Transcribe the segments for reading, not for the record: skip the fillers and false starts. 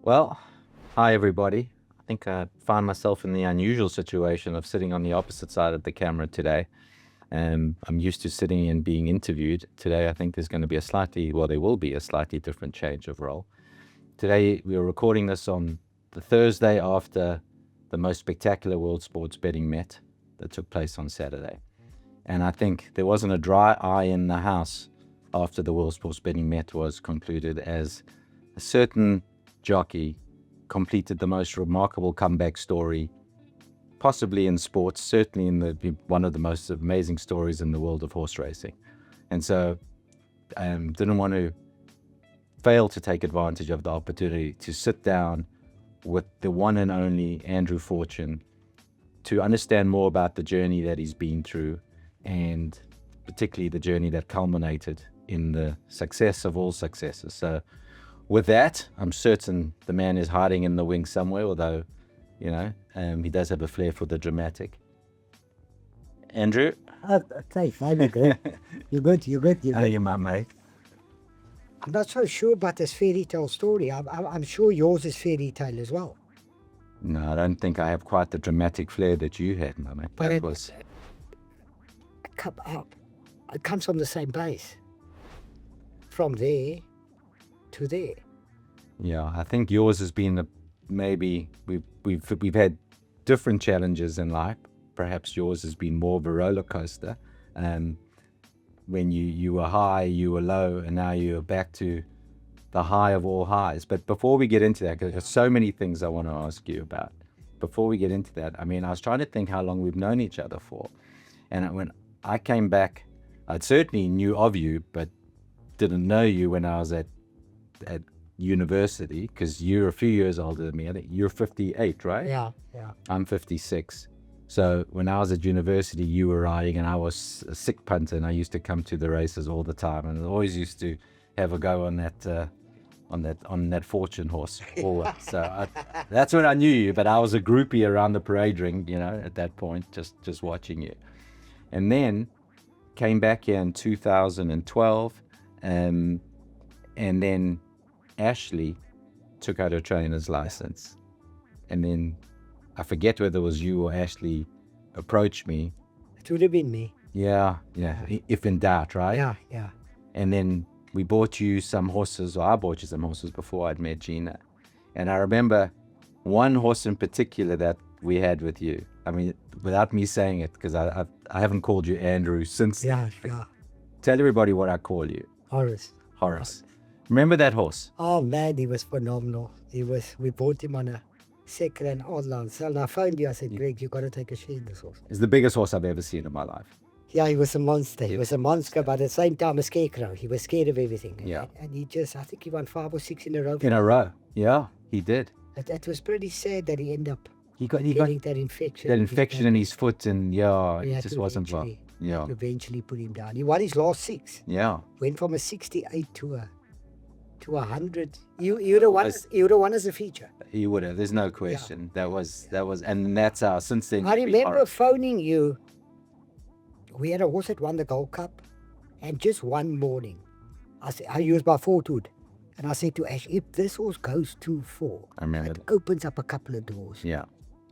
Well, hi everybody. I think I found myself in the unusual situation of sitting on the opposite side of the camera today. I'm used to sitting and being interviewed. Today, I think there's going to be there will be a slightly different change of role. Today, we are recording this on the Thursday after the most spectacular world sports betting met that took place on Saturday. And I think there wasn't a dry eye in the house after the world sports betting met was concluded, as a certain jockey completed the most remarkable comeback story possibly in sports, certainly in one of the most amazing stories in the world of horse racing. And so didn't want to fail to take advantage of the opportunity to sit down with the one and only Andrew Fortune to understand more about the journey that he's been through, and particularly the journey that culminated in the success of all successes. So with that, I'm certain the man is hiding in the wings somewhere, although, he does have a flair for the dramatic. Andrew? Thanks, I'm good. You're good. How are you, my mate? I'm not so sure about this fairy tale story. I'm sure yours is fairy tale as well. No, I don't think I have quite the dramatic flair that you had, my mate. But That it was... comes from the same base. From there to there. Yeah, I think yours has been maybe we've had different challenges in life. Perhaps yours has been more of a roller coaster. When you were high, you were low, and now you're back to the high of all highs. But before we get into that, because there's so many things I want to ask you about. Before we get into that, I was trying to think how long we've known each other for. And when I came back, I certainly knew of you, but didn't know you when I was at university, because you're a few years older than me. I think you're 58, right? Yeah. I'm 56. So when I was at university, you were riding, and I was a sick punter, and I used to come to the races all the time, and I always used to have a go on that Fortune horse. So that's when I knew you. But I was a groupie around the parade ring, at that point, just watching you. And then came back here in 2012, and then Ashley took out her trainer's license, and then I forget whether it was you or Ashley approached me. It would have been me. Yeah. If in doubt, right? Yeah. And then we bought you some horses, or I bought you some horses before I'd met Gina. And I remember one horse in particular that we had with you. Without me saying it, because I haven't called you Andrew since. Yeah. Tell everybody what I call you. Horace. Remember that horse? Oh man, he was phenomenal. We bought him on a second-hand online sale. And I phoned you, I said, Greg, you got to take a share in this horse. It's the biggest horse I've ever seen in my life. Yeah, he was a monster. He was a monster, but at the same time a scarecrow. He was scared of everything. Yeah. And I think he won 5 or 6 in a row. In a row. Yeah, he did. It was pretty sad that he ended up He got getting that infection. that infection in his foot, and We it had just to wasn't well. Yeah. eventually put him down. He won his last 6. Yeah. Went from a 68 to a 100. You would have won as a feature. He would have. There's no question. That was, and that's how since then. I remember phoning you. We had a horse that won the Gold Cup, and just one morning, I used my fortitude, and I said to Ash, if this horse goes 2-4, I remember it that. opens up a couple of doors. Yeah.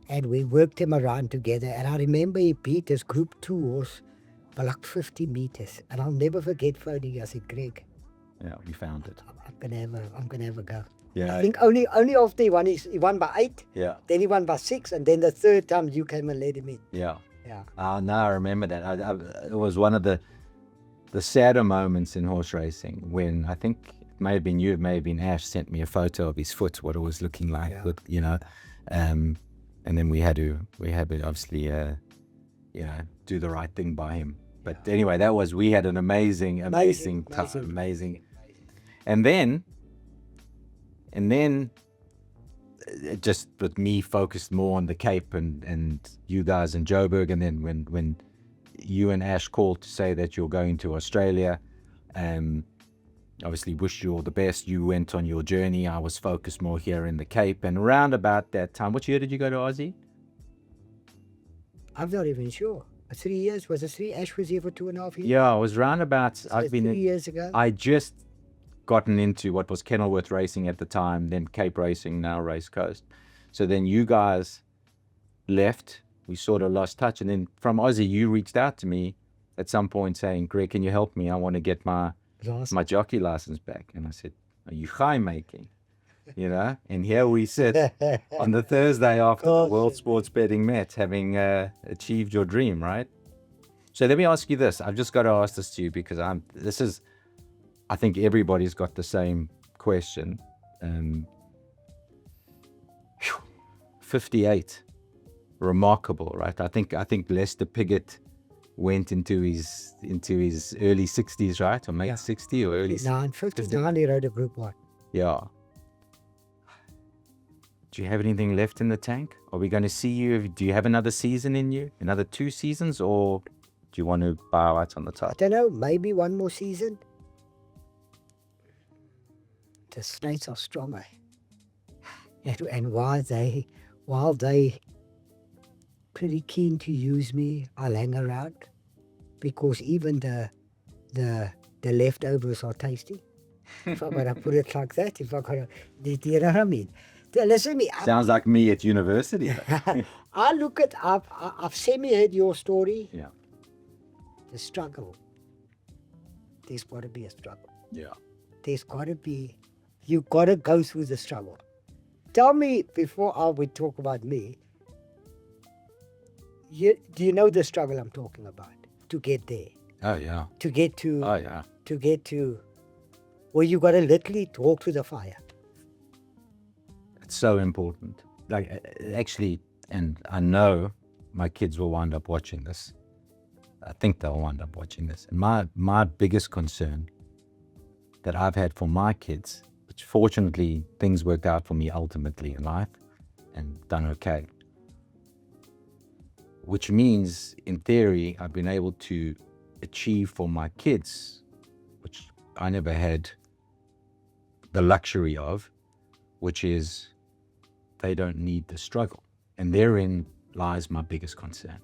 And we worked him around together, and I remember he beat this Group 2 horse by like 50 meters, and I'll never forget phoning you. I said, Greg, Yeah, we found it. I'm gonna have a go. Yeah. I think only after he won by 8, Yeah. then he won by 6, and then the third time you came and let him in. Yeah. Yeah. No, I remember that. It was one of the sadder moments in horse racing, when I think it may have been you, it may have been Ash, sent me a photo of his foot, what it was looking like. Yeah. And then we had to obviously, do the right thing by him. But anyway, we had an amazing time, amazing. And then just with me focused more on the Cape and you guys in Joburg, and then when you and Ash called to say that you're going to Australia, obviously wished you all the best. You went on your journey. I was focused more here in the Cape, and around about that time, what year did you go to Aussie? I'm not even sure. 3 years? Was it 3? Ash was here for 2.5 years? Yeah, it was round about. So 3 years ago? I just gotten into what was Kenilworth Racing at the time, then Cape Racing, now Race Coast. So then you guys left, we sort of lost touch. And then from Aussie, you reached out to me at some point saying, Greg, can you help me? I want to get my jockey license back. And I said, are you high making? You know, and here we sit on the Thursday after the World Sports Betting Met, having achieved your dream, right? So let me ask you this. I've just got to ask this to you because I think everybody's got the same question. 58, remarkable, right? I think Lester Piggott went into his early 60s, right? Or maybe 60 or early 59, he rode a Group 1. Yeah. Do you have anything left in the tank? Are we going to see you? Do you have another season in you? Another 2 seasons? Or do you want to bow out on the top? I don't know, maybe one more season. The Snakes are strong, eh? And while they pretty keen to use me, I'll hang around. Because even the leftovers are tasty. If I'm going to put it like that, do you know what I mean? Listen to me. Sounds like me at university. I've semi-heard your story. Yeah. The struggle. There's got to be a struggle. Yeah. You got to go through the struggle. Tell me, before we talk about me, do you know the struggle I'm talking about? To get there. Oh, yeah. To get to... Oh, yeah. To get to... Well, you got to literally walk through the fire. It's so important. Like, actually, and I know my kids will wind up watching this. I think they'll wind up watching this. And my biggest concern that I've had for my kids, which fortunately things worked out for me ultimately in life and done okay, which means in theory I've been able to achieve for my kids, which I never had the luxury of, which is they don't need the struggle. And therein lies my biggest concern.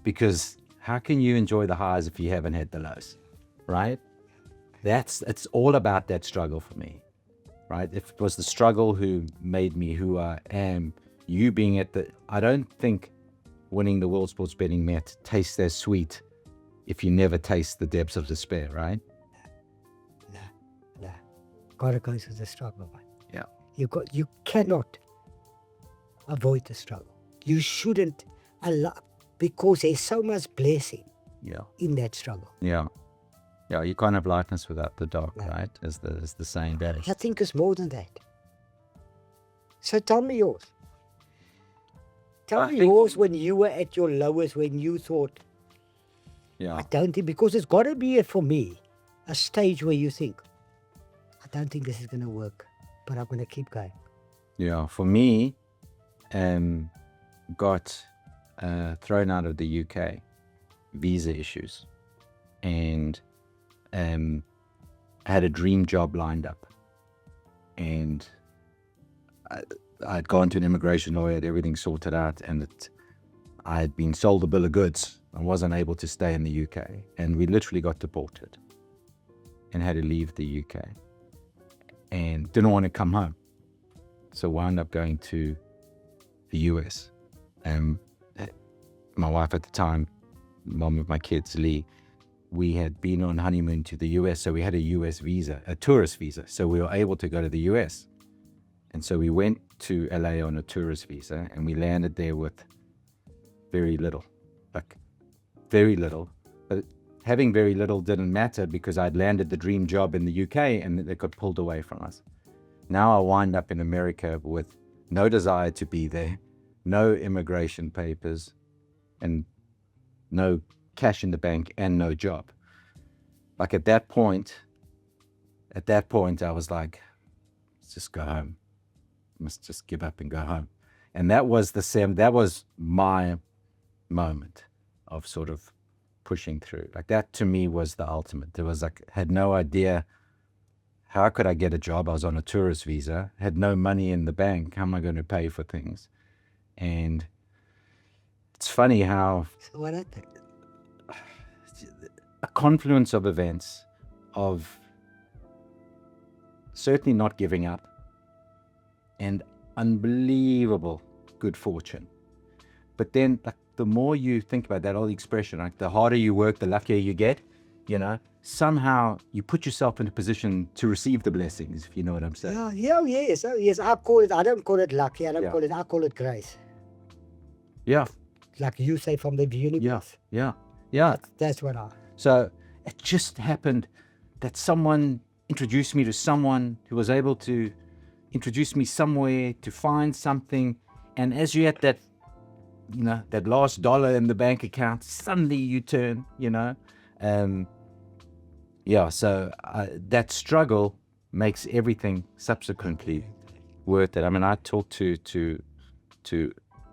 Because how can you enjoy the highs if you haven't had the lows, right? It's all about that struggle for me, right? If it was the struggle who made me who I am, you being I don't think winning the World Sports Betting Met tastes as sweet if you never taste the depths of despair, right? No. Gotta go through the struggle, man. Yeah. You cannot avoid the struggle. You shouldn't allow, because there's so much blessing in that struggle. Yeah. Yeah, you can't have lightness without the dark, right? As the saying goes. I think it's more than that. So tell me yours. Tell me yours when you were at your lowest, when you thought, I don't think, because it's got to be, for me, a stage where you think, I don't think this is going to work, but I'm going to keep going. Yeah, for me, got thrown out of the UK, visa issues, and I had a dream job lined up, and I'd gone to an immigration lawyer, had everything sorted out, and I had been sold a bill of goods. I wasn't able to stay in the UK, and we literally got deported and had to leave the UK and didn't want to come home. So wound up going to the US. My wife at the time, mom of my kids, Lee, we had been on honeymoon to the US, so we had a US visa, a tourist visa. So we were able to go to the US. And so we went to LA on a tourist visa, and we landed there with very little. But having very little didn't matter because I'd landed the dream job in the UK and they got pulled away from us. Now I wind up in America with no desire to be there, no immigration papers, and no cash in the bank and no job. Like at that point, I was like, let's just go home. Must just give up and go home. And that was my moment of sort of pushing through. Like that to me was the ultimate. There was had no idea how could I get a job. I was on a tourist visa, had no money in the bank. How am I going to pay for things? And it's funny how So what happened? a confluence of events, of certainly not giving up, and unbelievable good fortune. But then, like, the more you think about that old expression, like, the harder you work, the luckier you get, you know, somehow you put yourself in a position to receive the blessings, if you know what I'm saying. Yes. I don't call it lucky. I call it grace. Yeah. Like you say, from the universe. Yeah. That's what So it just happened that someone introduced me to someone who was able to introduce me somewhere to find something. And as you're at that, you know, that last dollar in the bank account, suddenly you turn, you know. So that struggle makes everything subsequently worth it. I mean, I talked to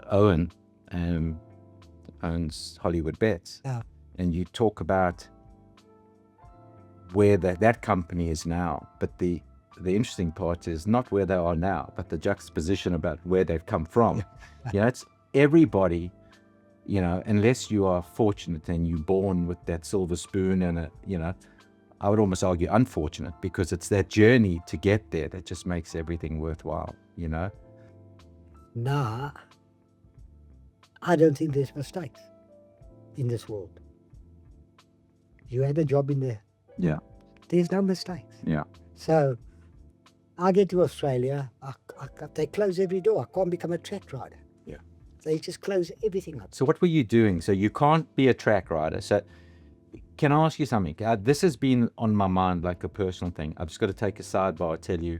Owen, owns Hollywood Bets, and you talk about where that company is now, but the interesting part is not where they are now, but the juxtaposition about where they've come from. You know, it's everybody, you know, unless you are fortunate and you're born with that silver spoon and I would almost argue unfortunate, because it's that journey to get there that just makes everything worthwhile, you know? Nah, I don't think there's mistakes in this world. You had a job in there. Yeah. There's no mistakes. Yeah. So I get to Australia, they close every door. I can't become a track rider. Yeah. They just close everything up. So what were you doing? So you can't be a track rider. So can I ask you something? This has been on my mind like a personal thing. I've just got to take a sidebar, tell you.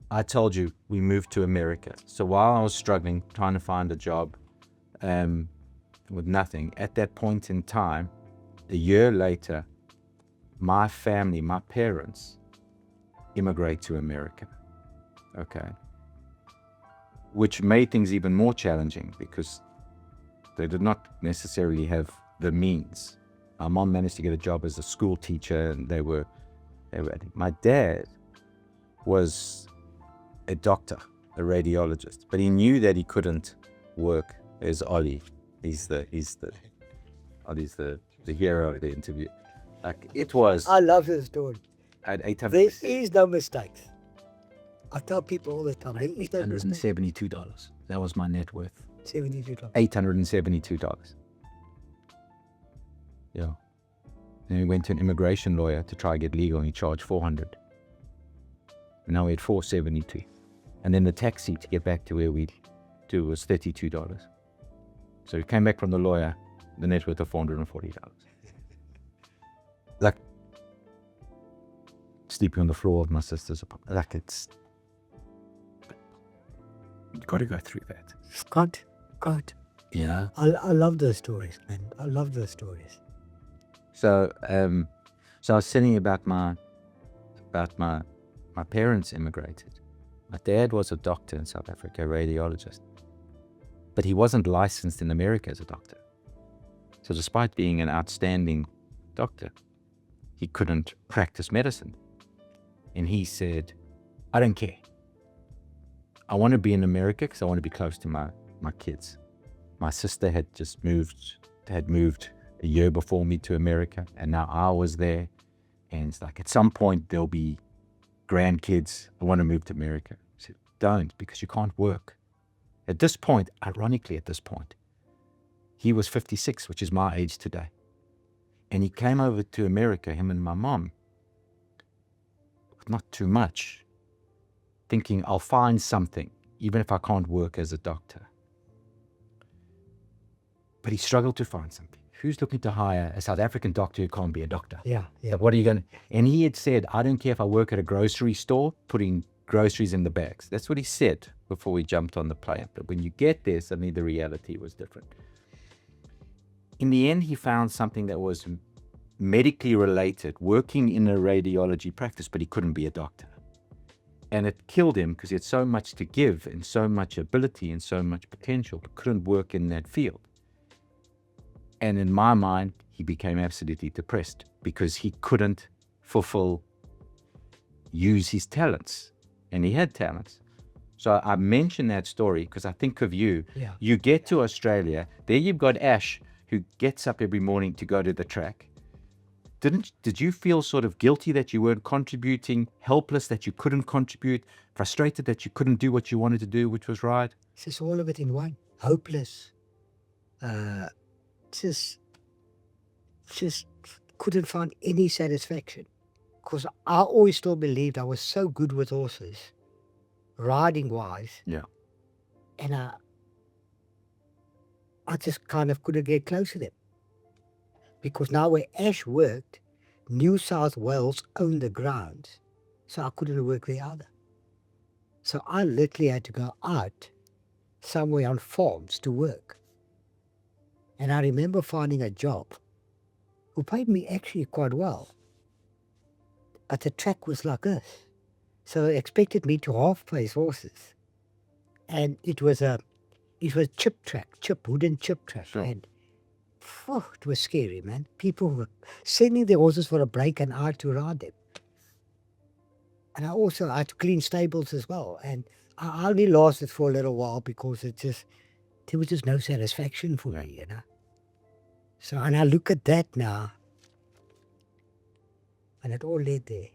I told you we moved to America. So while I was struggling, trying to find a job with nothing, at that point in time, a year later, my family, my parents, immigrate to America. Okay. Which made things even more challenging because they did not necessarily have the means. My mom managed to get a job as a school teacher, and they were my dad was a doctor, a radiologist, but he knew that he couldn't work as Ollie. He's the hero of the interview. Like, it was. I love this story. I had 800. There is no mistakes. I tell people all the time. $872. That was my net worth. $72. $872. Yeah. Then we went to an immigration lawyer to try to get legal, and he charged $400. And now we had $472. And then the taxi to get back to where we do was $32. So we came back from the lawyer, the net worth of $440. Like, sleeping on the floor of my sister's apartment. Like, it's, you've got to go through that. God. You know? I love those stories, man. I love those stories. So I was sitting about my parents immigrated. My dad was a doctor in South Africa, a radiologist, but he wasn't licensed in America as a doctor. So despite being an outstanding doctor, he couldn't practice medicine. And he said, I don't care. I want to be in America because I want to be close to my kids. My sister had just moved a year before me to America, and now I was there. And it's like, at some point there'll be grandkids. I want to move to America. I said, don't, because you can't work. At this point, ironically, he was 56, which is my age today. And he came over to America, him and my mom, with not too much, thinking, I'll find something, even if I can't work as a doctor. But he struggled to find something. Who's looking to hire a South African doctor who can't be a doctor? Yeah. So what are you going to... And he had said, I don't care if I work at a grocery store, putting groceries in the bags. That's what he said before we jumped on the plane. But when you get there, suddenly the reality was different. In the end, he found something that was medically related, working in a radiology practice, but he couldn't be a doctor. And it killed him because he had so much to give and so much ability and so much potential, but couldn't work in that field. And in my mind, he became absolutely depressed because he couldn't use his talents. And he had talents. So I mention that story because I think of you. Yeah. You get to Australia, there you've got Ash, who gets up every morning to go to the track. did you feel sort of guilty that you weren't contributing, helpless that you couldn't contribute, frustrated that you couldn't do what you wanted to do, which was right? It's just all of it in one. Hopeless. Uh, just couldn't find any satisfaction. Because I always still believed I was so good with horses, riding wise. Yeah. And I just kind of couldn't get close to them. Because now where Ash worked, New South Wales owned the grounds. So I couldn't work there either. So I literally had to go out somewhere on farms to work. And I remember finding a job who paid me actually quite well. But the track was like this. So they expected me to half-pace horses. And it was wooden chip track. Sure. And it was scary, man. People were sending their horses for a break and I had to ride them. And I had to clean stables as well. And I only lasted for a little while because there was just no satisfaction for me, you know. So, and I look at that now, and it all led there.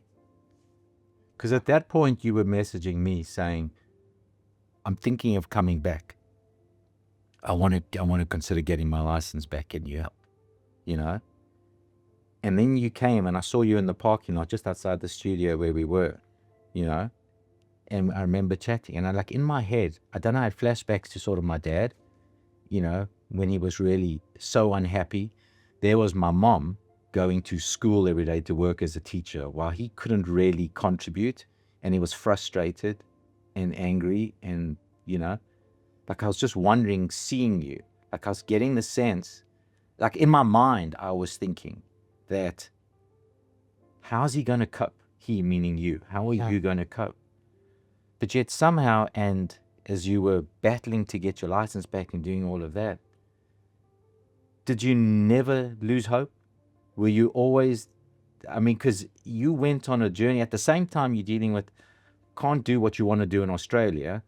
Because at that point you were messaging me saying, I'm thinking of coming back. I want to consider getting my license back. Can you help? You know? And then you came and I saw you in the parking lot just outside the studio where we were, you know? And I remember chatting and in my head, I don't know, I had flashbacks to sort of my dad, you know, when he was really so unhappy. There was my mom going to school every day to work as a teacher while he couldn't really contribute and he was frustrated and angry and, you know, I was just wondering, seeing you, I was getting the sense, in my mind, I was thinking that, how's he going to cope? He meaning you. How are you going to cope? But yet somehow, and as you were battling to get your license back and doing all of that, did you never lose hope? Were you always, because you went on a journey at the same time you're dealing with, can't do what you want to do in Australia,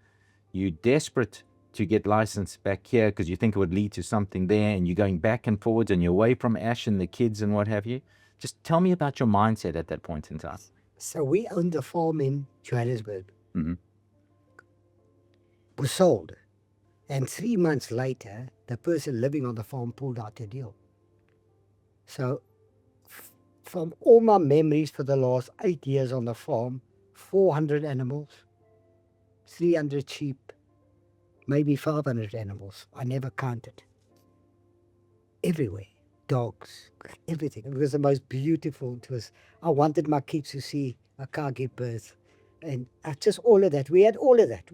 you're desperate to get licensed back here because you think it would lead to something there, and you're going back and forwards and you're away from Ash and the kids and what have you. Just tell me about your mindset at that point in time. So we owned a farm in Johannesburg. Mm-hmm. Was sold. And 3 months later, the person living on the farm pulled out the deal. So from all my memories for the last 8 years on the farm, 400 animals, 300 sheep, maybe 500 animals. I never counted. Everywhere. Dogs, everything. It was the most beautiful. I wanted my kids to see a cow give birth. And just all of that. We had all of that.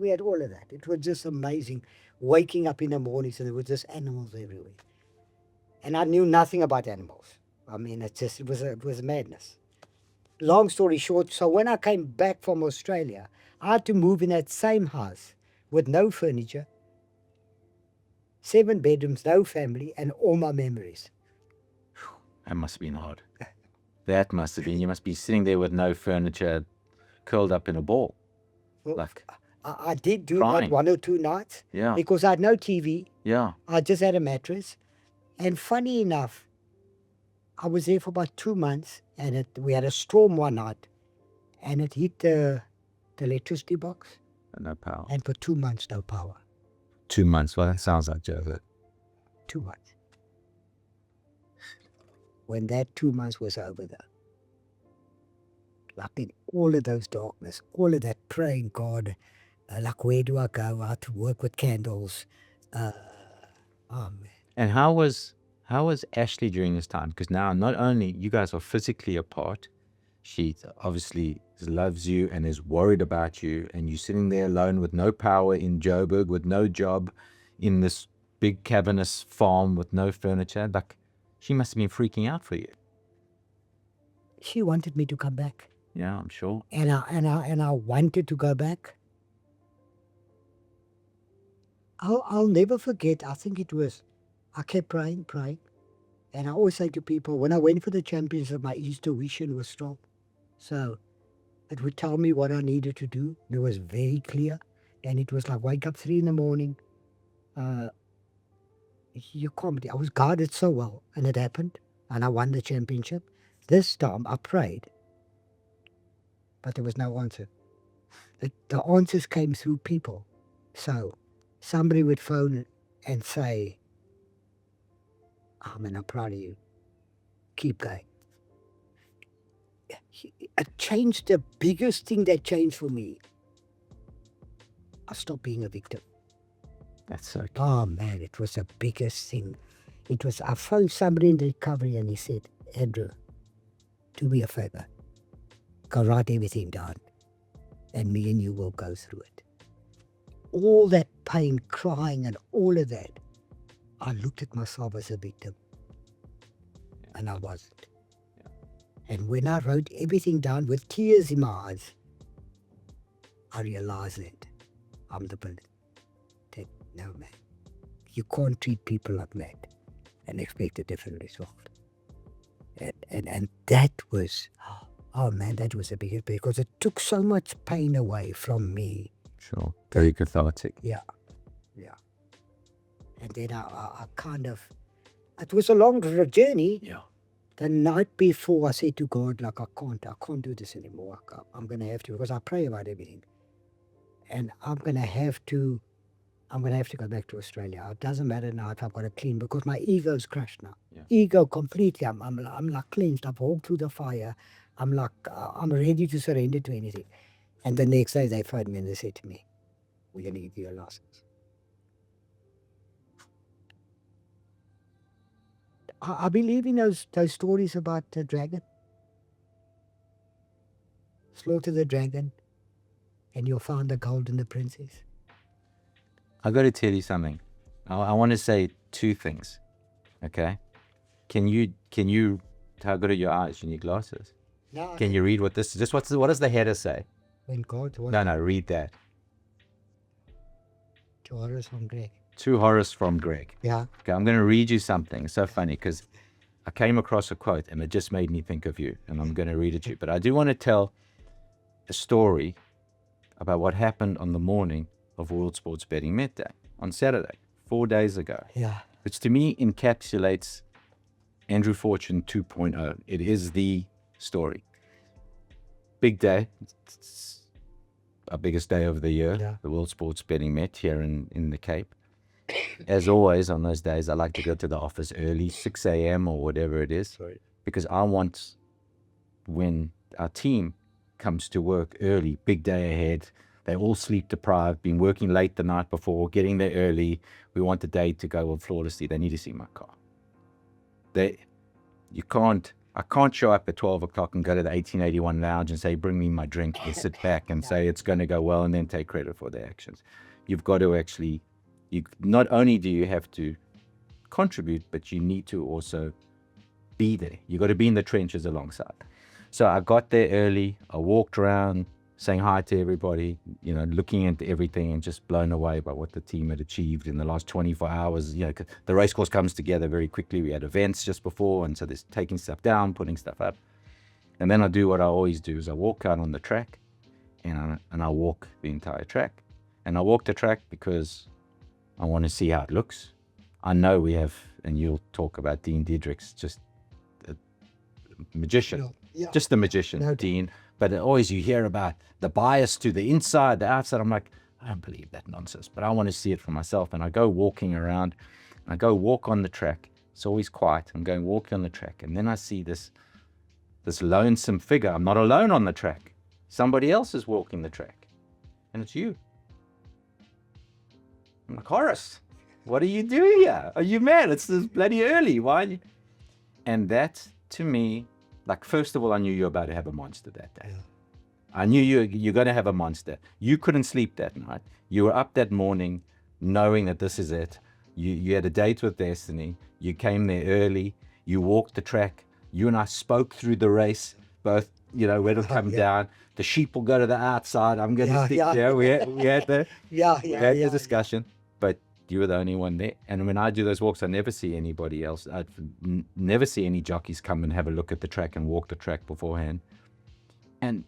It was just amazing. Waking up in the mornings and there were just animals everywhere. And I knew nothing about animals. It was madness. Long story short, so when I came back from Australia, I had to move in that same house with no furniture, 7 bedrooms, no family, and all my memories. That must have been hard. That must have been. You must be sitting there with no furniture, curled up in a ball. Well, I did do crying. about 1 or 2 nights. Yeah. Because I had no TV. Yeah. I just had a mattress. And funny enough, I was there for about 2 months, and we had a storm one night, and it hit the electricity box. No power. And for 2 months, no power. 2 months. Well, that sounds like Joe. 2 months. When that 2 months was over, though, in all of those darkness, all of that praying, God, where do I go? I had to work with candles. Oh, man. And how was Ashley during this time? Because now not only you guys are physically apart, she obviously loves you and is worried about you, and you're sitting there alone with no power in Joburg, with no job, in this big cavernous farm with no furniture. She must have been freaking out for you. She wanted me to come back. Yeah, I'm sure. And I wanted to go back. I'll never forget. I think I kept praying. And I always say to people, when I went for the championship, my Easter vision was strong. So it would tell me what I needed to do. It was very clear. And it was wake up 3 a.m. You can't believe. I was guarded so well. And it happened. And I won the championship. This time I prayed, but there was no answer. The answers came through people. So somebody would phone and say, I'm proud of you. Keep going. It changed. The biggest thing that changed for me, I stopped being a victim. That's so key. Oh man, it was the biggest thing. I phoned somebody in the recovery and he said, Andrew, do me a favor. Go write everything down and me and you will go through it. All that pain, crying and all of that, I looked at myself as a victim. And I wasn't. Yeah. And when I wrote everything down with tears in my eyes, I realized that I'm the villain. That, no man, you can't treat people like that and expect a different result. And that was, oh man, that was the biggest, because it took so much pain away from me. Sure. Very cathartic. Yeah. And then I kind of, it was a long journey. Yeah. The night before I said to God, like, I can't do this anymore. I'm going to have to, because I pray about everything. And I'm going to have to go back to Australia. It doesn't matter now if I've got to clean, because my ego's crushed now. Yeah. Ego completely. I'm like cleansed. I've walked through the fire. I'm like, I'm ready to surrender to anything. And the next day they phoned me and they said to me, we're going to give you a license. I believe in those stories about the dragon. Slaughter the dragon and you'll find the gold and the princess. I got to tell you something. I want to say two things. Okay. Can you, how good are your eyes and your glasses? No. Can you read what this is? What does the header say? When God was... No, read that. To Horace from Greg. To Horace from Greg. Yeah. Okay, I'm going to read you something. It's so funny because I came across a quote and it just made me think of you, and I'm going to read it to you. But I do want to tell a story about what happened on the morning of World Sports Betting Met Day on Saturday, 4 days ago. Yeah. Which to me encapsulates Andrew Fortune 2.0. It is the story. Big day. It's our biggest day of the year, the World Sports Betting Met here in the Cape. As always, on those days, I like to go to the office early, 6 a.m. or whatever it is, because I want, when our team comes to work early, big day ahead, they all sleep deprived, been working late the night before, getting there early. We want the day to go on flawlessly. They need to see my car. I can't show up at 12 o'clock and go to the 1881 lounge and say, bring me my drink, and sit back and say it's going to go well and then take credit for their actions. You've got to actually, not only do you have to contribute, but you need to also be there. You've got to be in the trenches alongside. So I got there early. I walked around saying hi to everybody, looking at everything and just blown away by what the team had achieved in the last 24 hours. The race course comes together very quickly. We had events just before, and so there's taking stuff down, putting stuff up. And then I do what I always do, is I walk out on the track and I walk the entire track. And I walk the track because I want to see how it looks. I know we have, and you'll talk about Dean Diedrich's, just a magician, just the magician, Dean. But always you hear about the bias to the inside, the outside. I'm like, I don't believe that nonsense, but I want to see it for myself. And I go walking around, and I go walk on the track. It's always quiet. I'm going walking on the track. And then I see this lonesome figure. I'm not alone on the track. Somebody else is walking the track. And it's you. I'm like, Horace, what are you doing here? Are you mad? It's this bloody early. Why? And that, to me, like, first of all, I knew you were about to have a monster that day. Yeah. I knew you're going to have a monster. You couldn't sleep that night. You were up that morning knowing that this is it. You had a date with Destiny. You came there early. You walked the track. You and I spoke through the race, both, where it'll come down. The sheep will go to the outside. I'm going to stick there. We had the discussion. But you were the only one there. And when I do those walks, I never see anybody else. I never see any jockeys come and have a look at the track and walk the track beforehand. And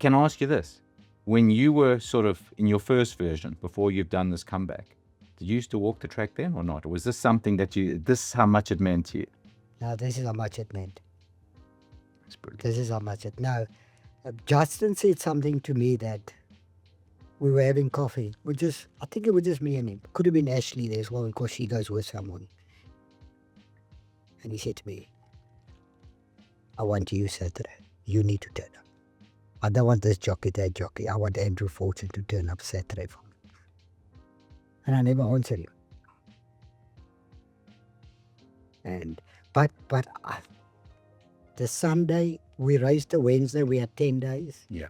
can I ask you this? When you were sort of in your first version, before you've done this comeback, did you used to walk the track then or not? Or was this something that this is how much it meant to you? No, this is how much it meant. This is how much it. No, Justin said something to me that we were having coffee. I think it was just me and him. Could have been Ashley there as well because she goes with someone. And he said to me, I want you Saturday. You need to turn up. I don't want this jockey, that jockey. I want Andrew Fortune to turn up Saturday for me. And I never answered him. But the Sunday, we raced the Wednesday, we had 10 days. Yeah.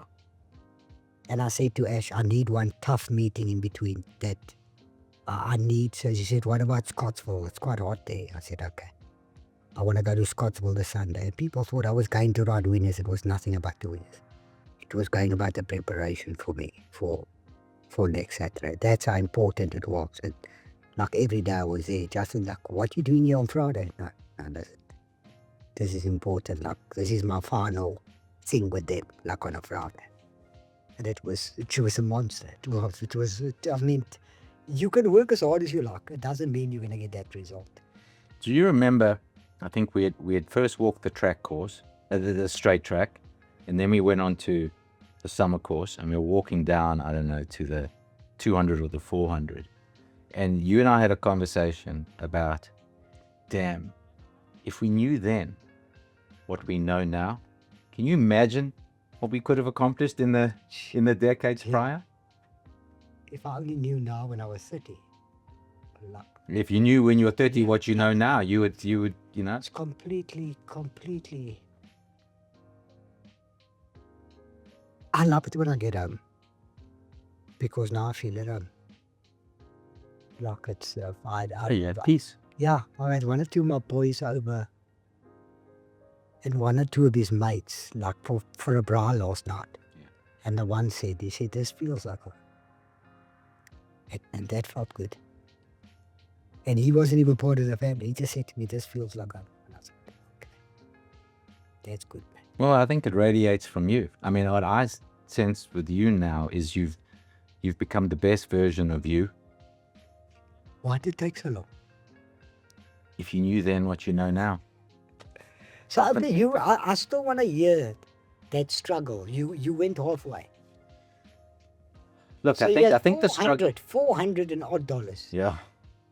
And I said to Ash, I need one tough meeting in between that so she said, what about Scottsville? It's quite hot there. I said, okay. I want to go to Scottsville this Sunday. And people thought I was going to ride winners. It was nothing about the winners. It was going about the preparation for me for next Saturday. That's how important it was. And like every day I was there, Justin, like, what you doing here on Friday? No, this is important. Like, this is my final thing with them, like on a Friday. And she was a monster. I mean, you can work as hard as you like. It doesn't mean you're going to get that result. Do you remember, I think we had first walked the track course, the straight track, and then we went on to the summer course, and we were walking down, I don't know, to the 200 or the 400. And you and I had a conversation about, damn, if we knew then what we know now, can you imagine what we could have accomplished in the decades prior? If I only knew now when I was 30. Luck. If you knew when you were 30 what you know now, you would, It's completely. I love it when I get home. Because now I feel at home. Like it's peace. Yeah, I had one or two of my boys over and one or two of his mates, like for a bra last night. Yeah. And the one said, this feels like home. And that felt good. And he wasn't even part of the family. He just said to me, this feels like home. And I said, okay, that's good, man. Well, I think it radiates from you. I mean, what I sense with you now is you've become the best version of you. Why did it take so long? If you knew then what you know now. So I still want to hear that struggle. You went halfway. Look, so I think the struggle. $400 and odd dollars. Yeah,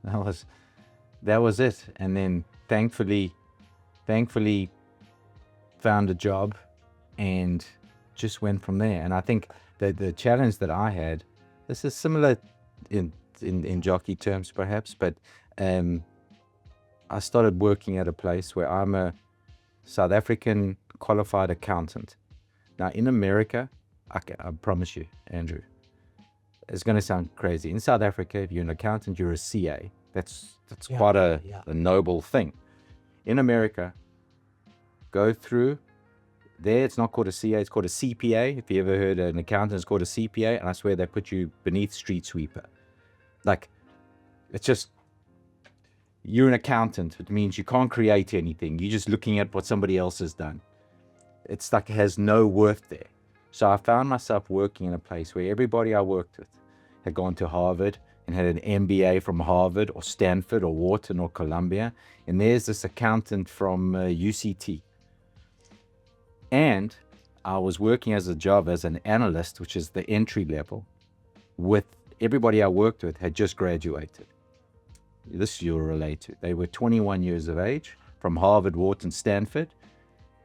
that was it. And then thankfully found a job and just went from there. And I think that the challenge that I had, this is similar in jockey terms perhaps, but I started working at a place where I'm a South African qualified accountant. Now in America, I promise you, Andrew, it's going to sound crazy. In South Africa, if you're an accountant, you're a CA. That's quite a noble thing. In America, go through, there it's not called a CA, it's called a CPA. If you ever heard an accountant, it's called a CPA, and I swear they put you beneath street sweeper. Like, it's just, you're an accountant. It means you can't create anything. You're just looking at what somebody else has done. It's like it has no worth there. So I found myself working in a place where everybody I worked with had gone to Harvard and had an MBA from Harvard or Stanford or Wharton or Columbia. And there's this accountant from UCT. And I was working as an analyst, which is the entry level, with everybody I worked with had just graduated. This you'll relate to. They were 21 years of age from Harvard, Wharton, Stanford.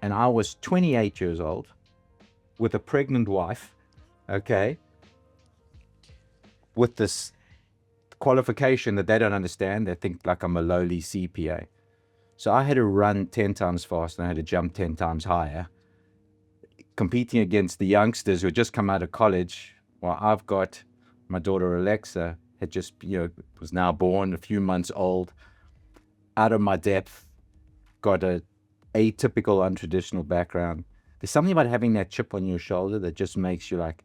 And I was 28 years old with a pregnant wife, okay, with this qualification that they don't understand. They think like I'm a lowly CPA. So I had to run 10 times faster and I had to jump 10 times higher, competing against the youngsters who had just come out of college. Well, I've got my daughter Alexa, had just, was now born, a few months old, out of my depth, got a atypical, untraditional background. There's something about having that chip on your shoulder that just makes you like,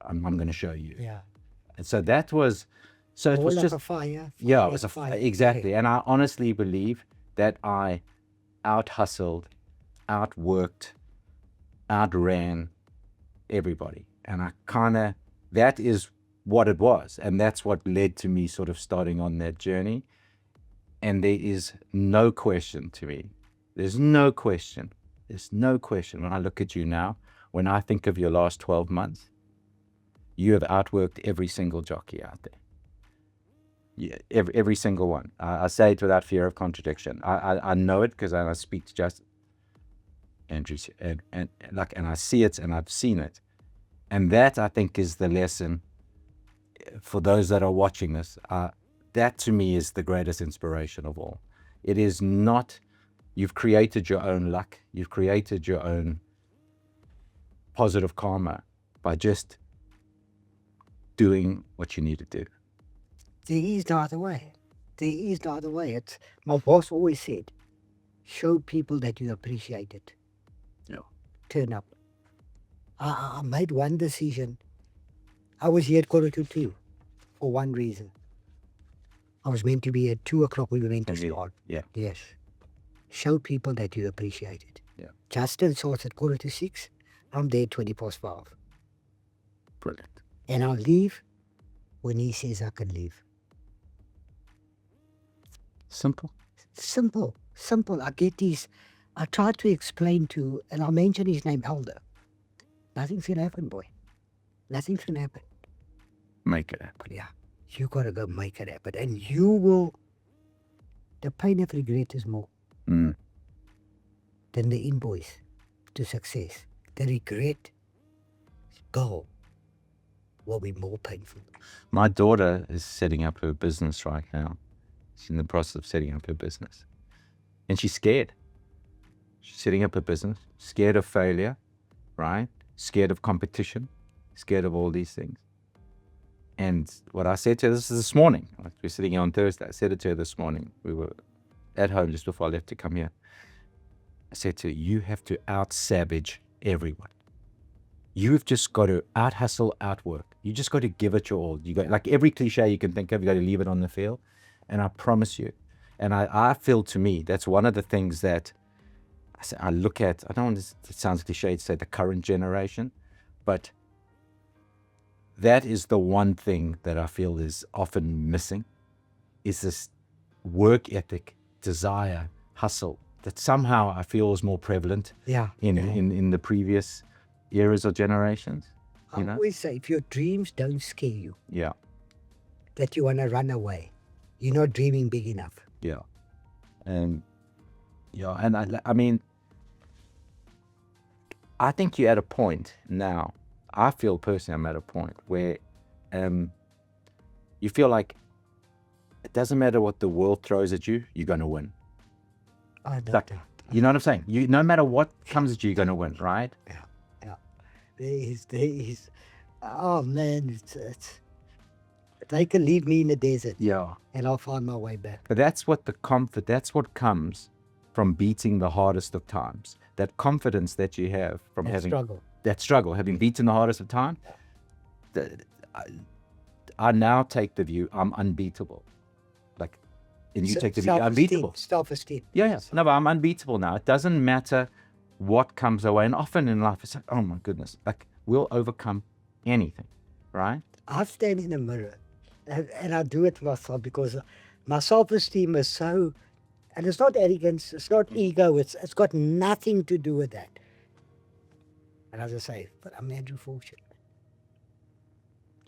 I'm going to show you. Yeah. And so that was, so it all was like just a fire. Yeah, it was a fire. Exactly. And I honestly believe that I out-hustled, outworked, outran everybody. And that is what it was. And that's what led to me sort of starting on that journey. And there is no question to me. There's no question There's no question when I look at you now, when I think of your last 12 months, you have outworked every single jockey out there. Yeah, every single one. I say it without fear of contradiction. I know it because I speak to just Andrew, and I see it and I've seen it. And that, I think, is the lesson for those that are watching this. That to me is the greatest inspiration of all. It is not, you've created your own luck. You've created your own positive karma by just doing what you need to do. There is no other way. There is no other way. It's, my boss always said, show people that you appreciate it. Yeah. Turn up. I made one decision. I was here at 2:45 for one reason. I was meant to be at 2:00. We were meant to start. Yeah. Yes. Show people that you appreciate it. Yeah. Justin starts at 5:45. I'm there 5:20. Brilliant. And I'll leave when he says I can leave. Simple. Simple. Simple. I get these. I try to explain to, and I'll mention his name, Elder. Nothing's going to happen, boy. Nothing's going to happen. Make it happen. Yeah. You got to go make it happen. And you will, the pain of regret is more than the invoice to success. The regret goal will be more painful. My daughter is setting up her business right now. She's in the process of setting up her business. And she's scared. She's setting up her business, scared of failure, right? Scared of competition, scared of all these things. And what I said to her, this morning, we're sitting here on Thursday, I said it to her this morning. We were at home just before I left to come here. I said to her, you have to out-savage everyone. You've just got to out-hustle, outwork. You just got to give it your all. You got, like every cliche you can think of, you got to leave it on the field. And I promise you, and I feel, to me, that's one of the things that I look at. I don't want to, it sounds cliche to say the current generation, but that is the one thing that I feel is often missing, is this work ethic, desire, hustle, that somehow I feel is more prevalent in the previous eras or generations. You know? I always say, if your dreams don't scare you, Yeah. that you want to run away, you're not dreaming big enough. Yeah. And I mean, I think you're at a point now, I feel personally I'm at a point where you feel like it doesn't matter what the world throws at you, you're going to win. I know Like, that. you know what I'm saying? No matter what comes at you, you're going to win, right? Yeah. There is. Oh man, it's. They can leave me in the desert. Yeah. And I'll find my way back. But that's what that's what comes from beating the hardest of times. That confidence that you have from having that struggle, having beaten the hardest of time. I now take the view I'm unbeatable. Like, and you take the view unbeatable. Self-esteem. Yeah. No, but I'm unbeatable now. It doesn't matter what comes away. And often in life, it's like, oh my goodness, like we'll overcome anything, right? I stand in the mirror and I do it myself because my self-esteem is so, and it's not arrogance, it's not ego, it's got nothing to do with that. And as I say, but I'm Andrew Fortune.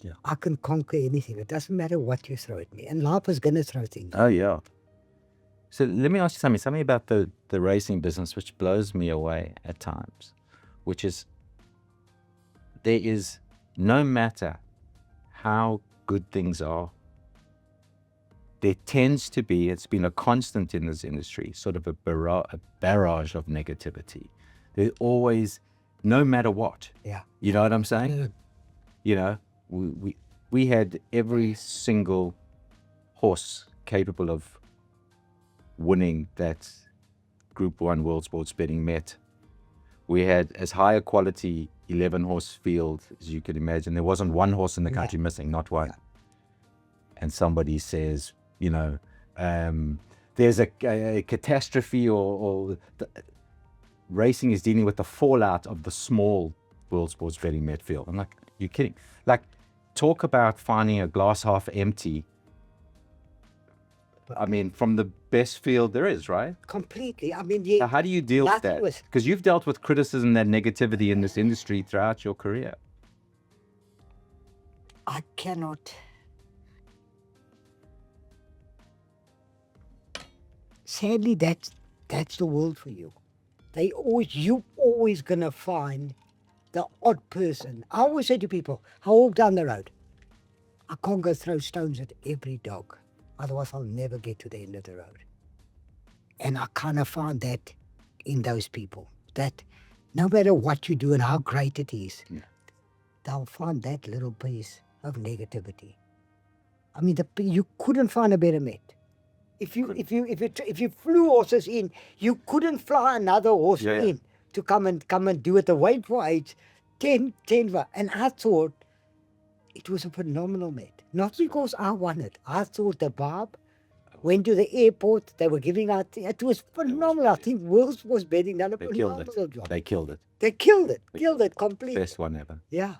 Yeah. I can conquer anything. It doesn't matter what you throw at me. And life is going to throw things. Oh, yeah. So let me ask you something about the racing business, which blows me away at times, which is there is, no matter how good things are, there tends to be, it's been a constant in this industry, sort of a barrage of negativity. There's always, no matter what. Yeah. You know what I'm saying? Yeah. You know, we had every single horse capable of winning that Group 1 World Sports Betting met. We had as high a quality 11 horse field as you could imagine. There wasn't one horse in the country missing, not one. Yeah. And somebody says, you know, there's a catastrophe or racing is dealing with the fallout of the small World Sports Betting met field. I'm like, you're kidding. Like, talk about finding a glass half empty I mean, from the best field there is, right? Completely. I mean, So how do you deal with nothing that? was- Because you've dealt with criticism and negativity in this industry throughout your career. I cannot. Sadly, that's the world for you. You always gonna find the odd person. I always say to people, I walk down the road. I can't go throw stones at every dog. Otherwise, I'll never get to the end of the road. And I kind of find that in those people, that no matter what you do and how great it is, they'll find that little piece of negativity. I mean, you couldn't find a better mate. If you flew horses in, you couldn't fly another horse in to come and do it. The wait for age, 10. And I thought it was a phenomenal mate. Not because I won it. I thought the Barb went to the airport. They were giving out. It was phenomenal. I think Wills was betting done a phenomenal job. They killed it. They killed it. Killed it completely. Best one ever. Yeah.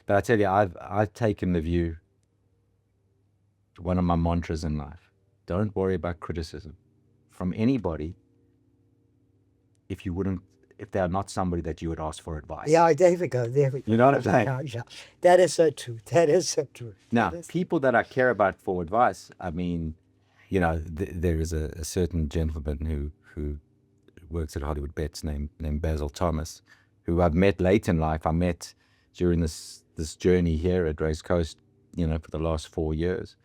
But I tell you, I've taken the view, one of my mantras in life, don't worry about criticism from anybody if they are not somebody that you would ask for advice. Yeah, there we go. You know what I'm saying? Yeah. That is so true. That is so true. Now, people that I care about for advice, I mean, you know, there is a certain gentleman who works at Hollywood Bets named Basil Thomas, who I've met late in life. I met during this journey here at Race Coast, you know, for the last 4 years.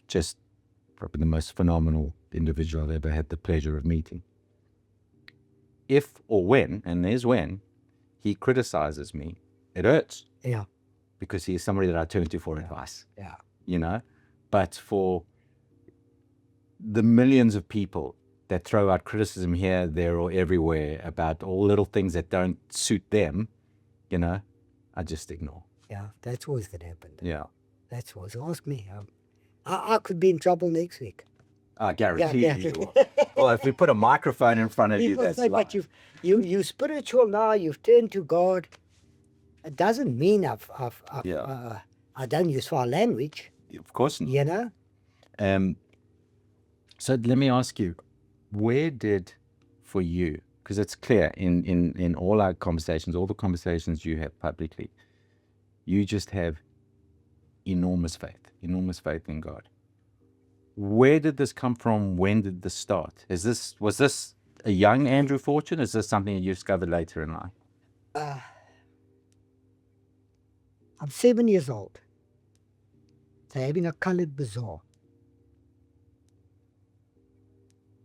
Just probably the most phenomenal individual I've ever had the pleasure of meeting. If or when, and there's when, he criticizes me, it hurts. Yeah. Because he is somebody that I turn to for advice. Yeah. You know? But for the millions of people that throw out criticism here, there, or everywhere about all little things that don't suit them, you know, I just ignore. Yeah, that's always going to happen. Yeah. That's always. Ask me. I could be in trouble next week. I guarantee you will. Well, if we put a microphone in front of you, that's say, but you're spiritual now. You've turned to God. It doesn't mean I don't use foul language. Of course not. You know. So let me ask you, where did, for you, because it's clear in all our conversations, all the conversations you have publicly, you just have enormous faith in God. Where did this come from? When did this start? Was this a young Andrew Fortune? Is this something you discovered later in life? I'm 7 years old. They're having a colored bazaar.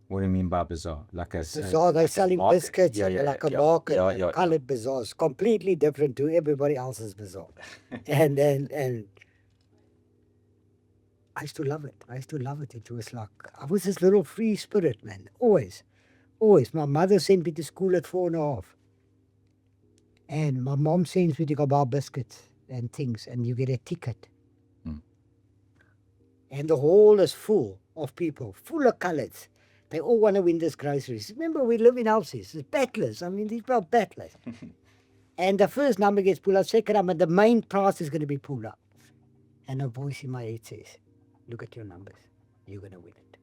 What do you mean by bazaar? Like a bazaar, they're selling market? biscuits, like a market, Yeah. colored bazaars, completely different to everybody else's bazaar. and I used to love it. It was like, I was this little free spirit, man. Always. My mother sent me to school at 4.5. And my mom sends me to go buy biscuits and things, and you get a ticket. And the hall is full of people, full of colors. They all want to win these groceries. Remember, we live in houses. It's battlers. I mean, these are battlers. And the first number gets pulled out, second number, the main prize is going to be pulled up. And a voice in my head says, look at your numbers. You're going to win it.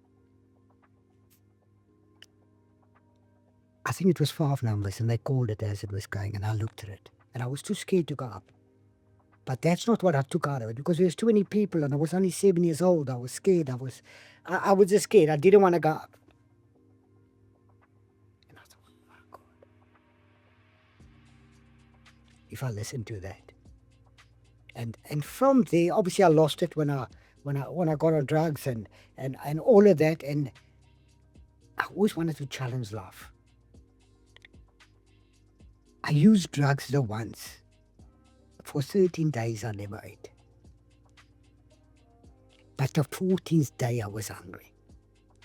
I think it was 5 numbers, and they called it as it was going, and I looked at it. And I was too scared to go up. But that's not what I took out of it, because there was too many people, and I was only 7 years old. I was scared. I was just scared. I didn't want to go up. And I thought, oh, God. If I listen to that. And from there, obviously I lost it when I got on drugs and all of that, and I always wanted to challenge life. I used drugs the once. For 13 days I never ate. But the 14th day I was hungry.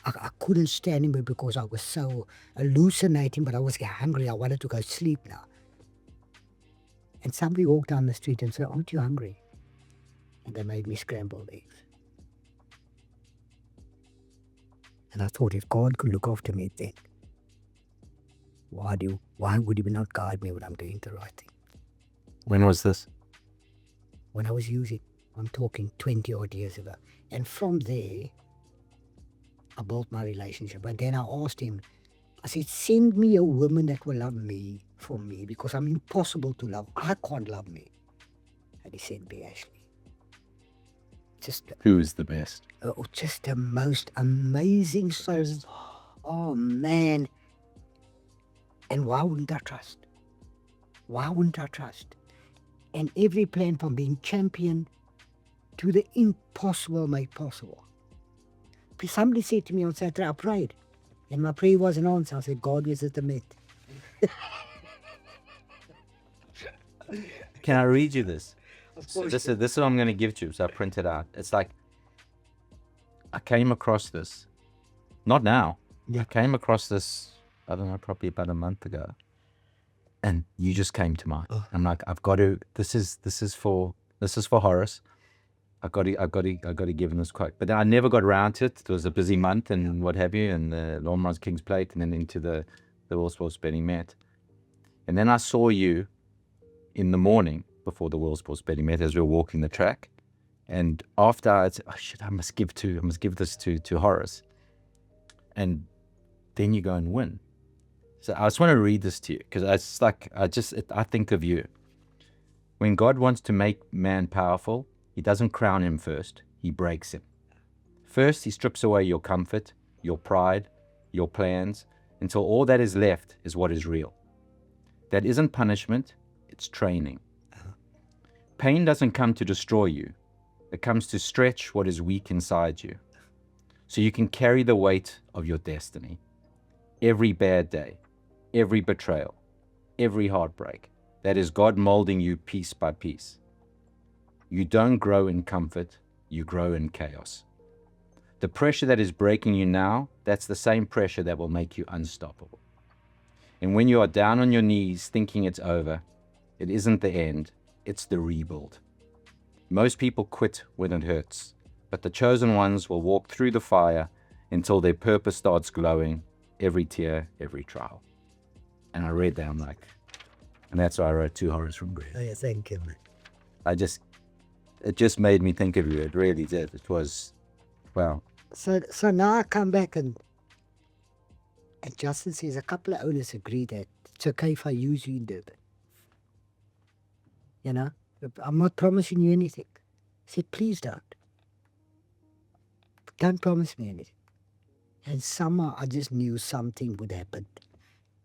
I couldn't stand anymore because I was so hallucinating, but I was hungry. I wanted to go sleep now. And somebody walked down the street and said, aren't you hungry? And they made me scrambled eggs. And I thought, if God could look after me then, why would he not guide me when I'm doing the right thing? When was this? When I was using. I'm talking 20 odd years ago. And from there, I built my relationship. And then I asked him, I said, send me a woman that will love me for me because I'm impossible to love. I can't love me. And he sent me Ashley. Who is the best? Just the most amazing soul. Oh, man. And why wouldn't I trust? Why wouldn't I trust? And every plan from being champion to the impossible made possible. Somebody said to me on Saturday, I prayed. And my prayer wasn't answered. I said, God, is it the met? Can I read you this? So this is what I'm going to give to you. So I printed out. It's like, I came across this, not now. Yeah. I came across this, I don't know, probably about a month ago. And you just came to mind. I'm like, I've got to, this is for Horace. I got to give him this quote. But I never got around to it. It was a busy month and what have you, and the Longmans King's Plate, and then into the World Sports Betting Met. And then I saw you in the morning before the World Sports Betting Met as we were walking the track. And after I said, oh shit, I must give this to Horace. And then you go and win. So I just want to read this to you because it's like, I think of you. When God wants to make man powerful, he doesn't crown him first, he breaks him. First, he strips away your comfort, your pride, your plans, until all that is left is what is real. That isn't punishment, it's training. Pain doesn't come to destroy you. It comes to stretch what is weak inside you, so you can carry the weight of your destiny. Every bad day, every betrayal, every heartbreak, that is God molding you piece by piece. You don't grow in comfort, you grow in chaos. The pressure that is breaking you now, that's the same pressure that will make you unstoppable. And when you are down on your knees thinking it's over, it isn't the end, it's the rebuild. Most people quit when it hurts, but the chosen ones will walk through the fire until their purpose starts glowing, every tear, every trial. And I read that, I'm like, and that's why I wrote To Horace from Green. Oh, yeah, thank you, man. It just made me think of you. It really did. It was, wow. So now I come back and Justin says a couple of owners agree that it's okay if I use you in Durban. You know, I'm not promising you anything. I said, please don't. Don't promise me anything. And somehow I just knew something would happen.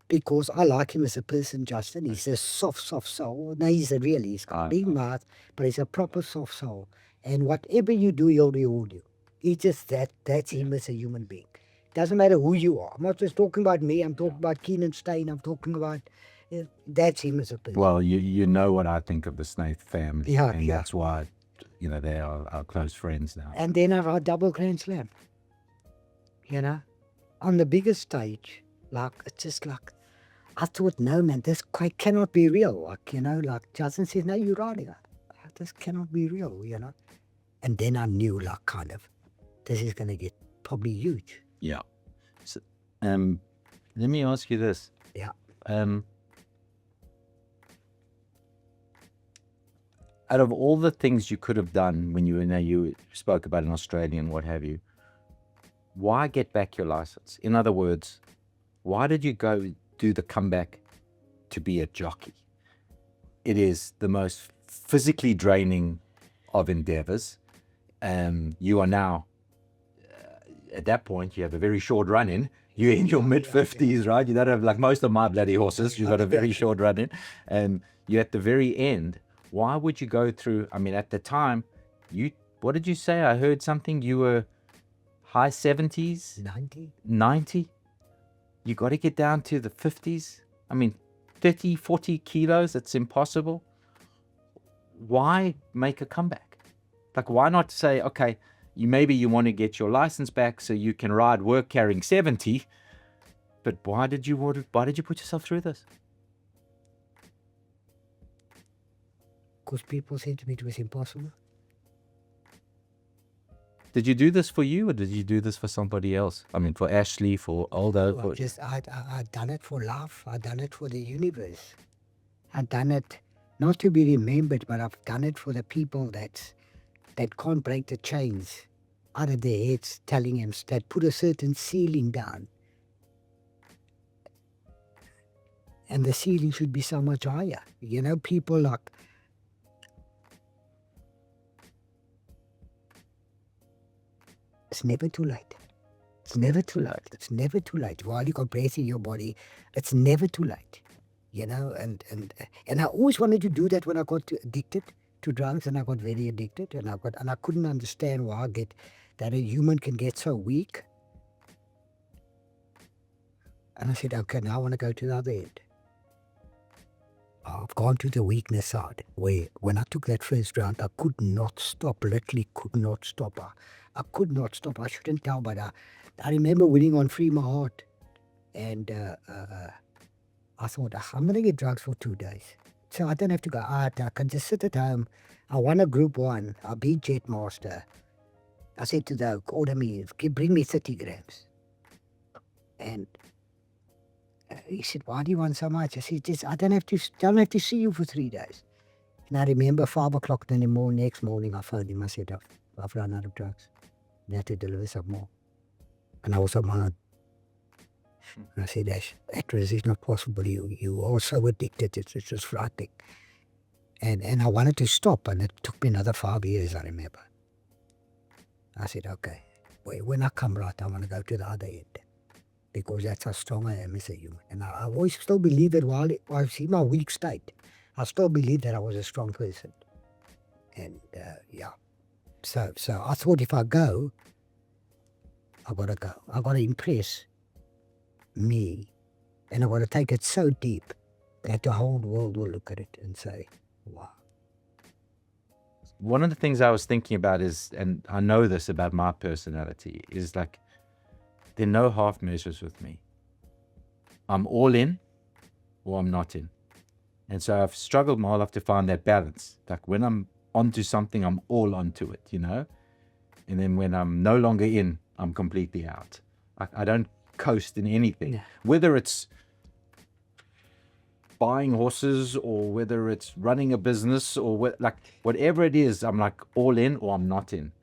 Because I like him as a person, Justin. He's a soft soul. No, he's he's got a big mouth, but he's a proper soft soul. And whatever you do, he'll reward you. He's just that's him as a human being. Doesn't matter who you are. I'm not just talking about me, I'm talking about Keenan Stein, I'm talking about, that's him as a person. Well, you know what I think of the Snaith family. Yeah, and yeah. that's why, they are our close friends now. And then I wrote double Grand Slam. On the biggest stage, it's just I thought, no, man, this quite cannot be real. Justin says, no, you're right. This cannot be real, And then I knew, this is going to get probably huge. Yeah. So, let me ask you this. Yeah. Out of all the things you could have done when you spoke about in Australia and what have you, why get back your license? In other words, why did you go do the comeback to be a jockey? It is the most physically draining of endeavors. You are now, at that point, you have a very short run in. You're in your mid-50s, right? You don't have, like most of my bloody horses, you've got a very short run in. And you're at the very end. Why would you go through, at the time, what did you say? I heard something, you were high 70s? 90? You got to get down to the 50s? 30, 40 kilos, it's impossible. Why make a comeback? Why not say, okay, maybe you want to get your license back so you can ride work carrying 70, but why did you put yourself through this? Because people said to me it was impossible. Did you do this for you, or did you do this for somebody else? For Ashley, for Aldo? I done it for love. I done it for the universe. I done it not to be remembered, but I've done it for the people that can't break the chains out of their heads telling them that put a certain ceiling down. And the ceiling should be so much higher. You know, people like, it's never too late. It's never too late. It's never too late. While you got breath in your body, it's never too late. You know, and I always wanted to do that when I got addicted to drugs, and I got very addicted, and I couldn't understand why that a human can get so weak. And I said, okay, now I want to go to the other end. I've gone to the weakness side, where when I took that first round, I could not stop, literally could not stop. I could not stop. I shouldn't tell, but I remember winning on Free My Heart. And I thought, I'm going to get drugs for 2 days. So I don't have to go out. I can just sit at home. I won a Group 1. I beat Jetmaster. I said to the order me, bring me 30 grams. And he said, why do you want so much? I said, I don't have to see you for 3 days. And I remember 5 o'clock in the morning, next morning, I phoned him. I said, I've run out of drugs. You have to deliver some more. And I was on my own. And I said, that is not possible. You are so addicted. It's just frightening. And I wanted to stop, and it took me another 5 years, I remember. I said, okay, when I come right, I want to go to the other end. Because that's how strong I am as a human. And I always still believe that while I see my weak state, I still believe that I was a strong person. And yeah. So I thought if I go, I got to go. I got to impress me. And I got to take it so deep that the whole world will look at it and say, wow. One of the things I was thinking about is, and I know this about my personality, is like, there are no half measures with me. I'm all in or I'm not in. And so I've struggled my whole life to find that balance. Like when I'm onto something, I'm all onto it, you know? And then when I'm no longer in, I'm completely out. I don't coast in anything. Yeah. Whether it's buying horses or whether it's running a business or whatever it is, I'm like all in or I'm not in.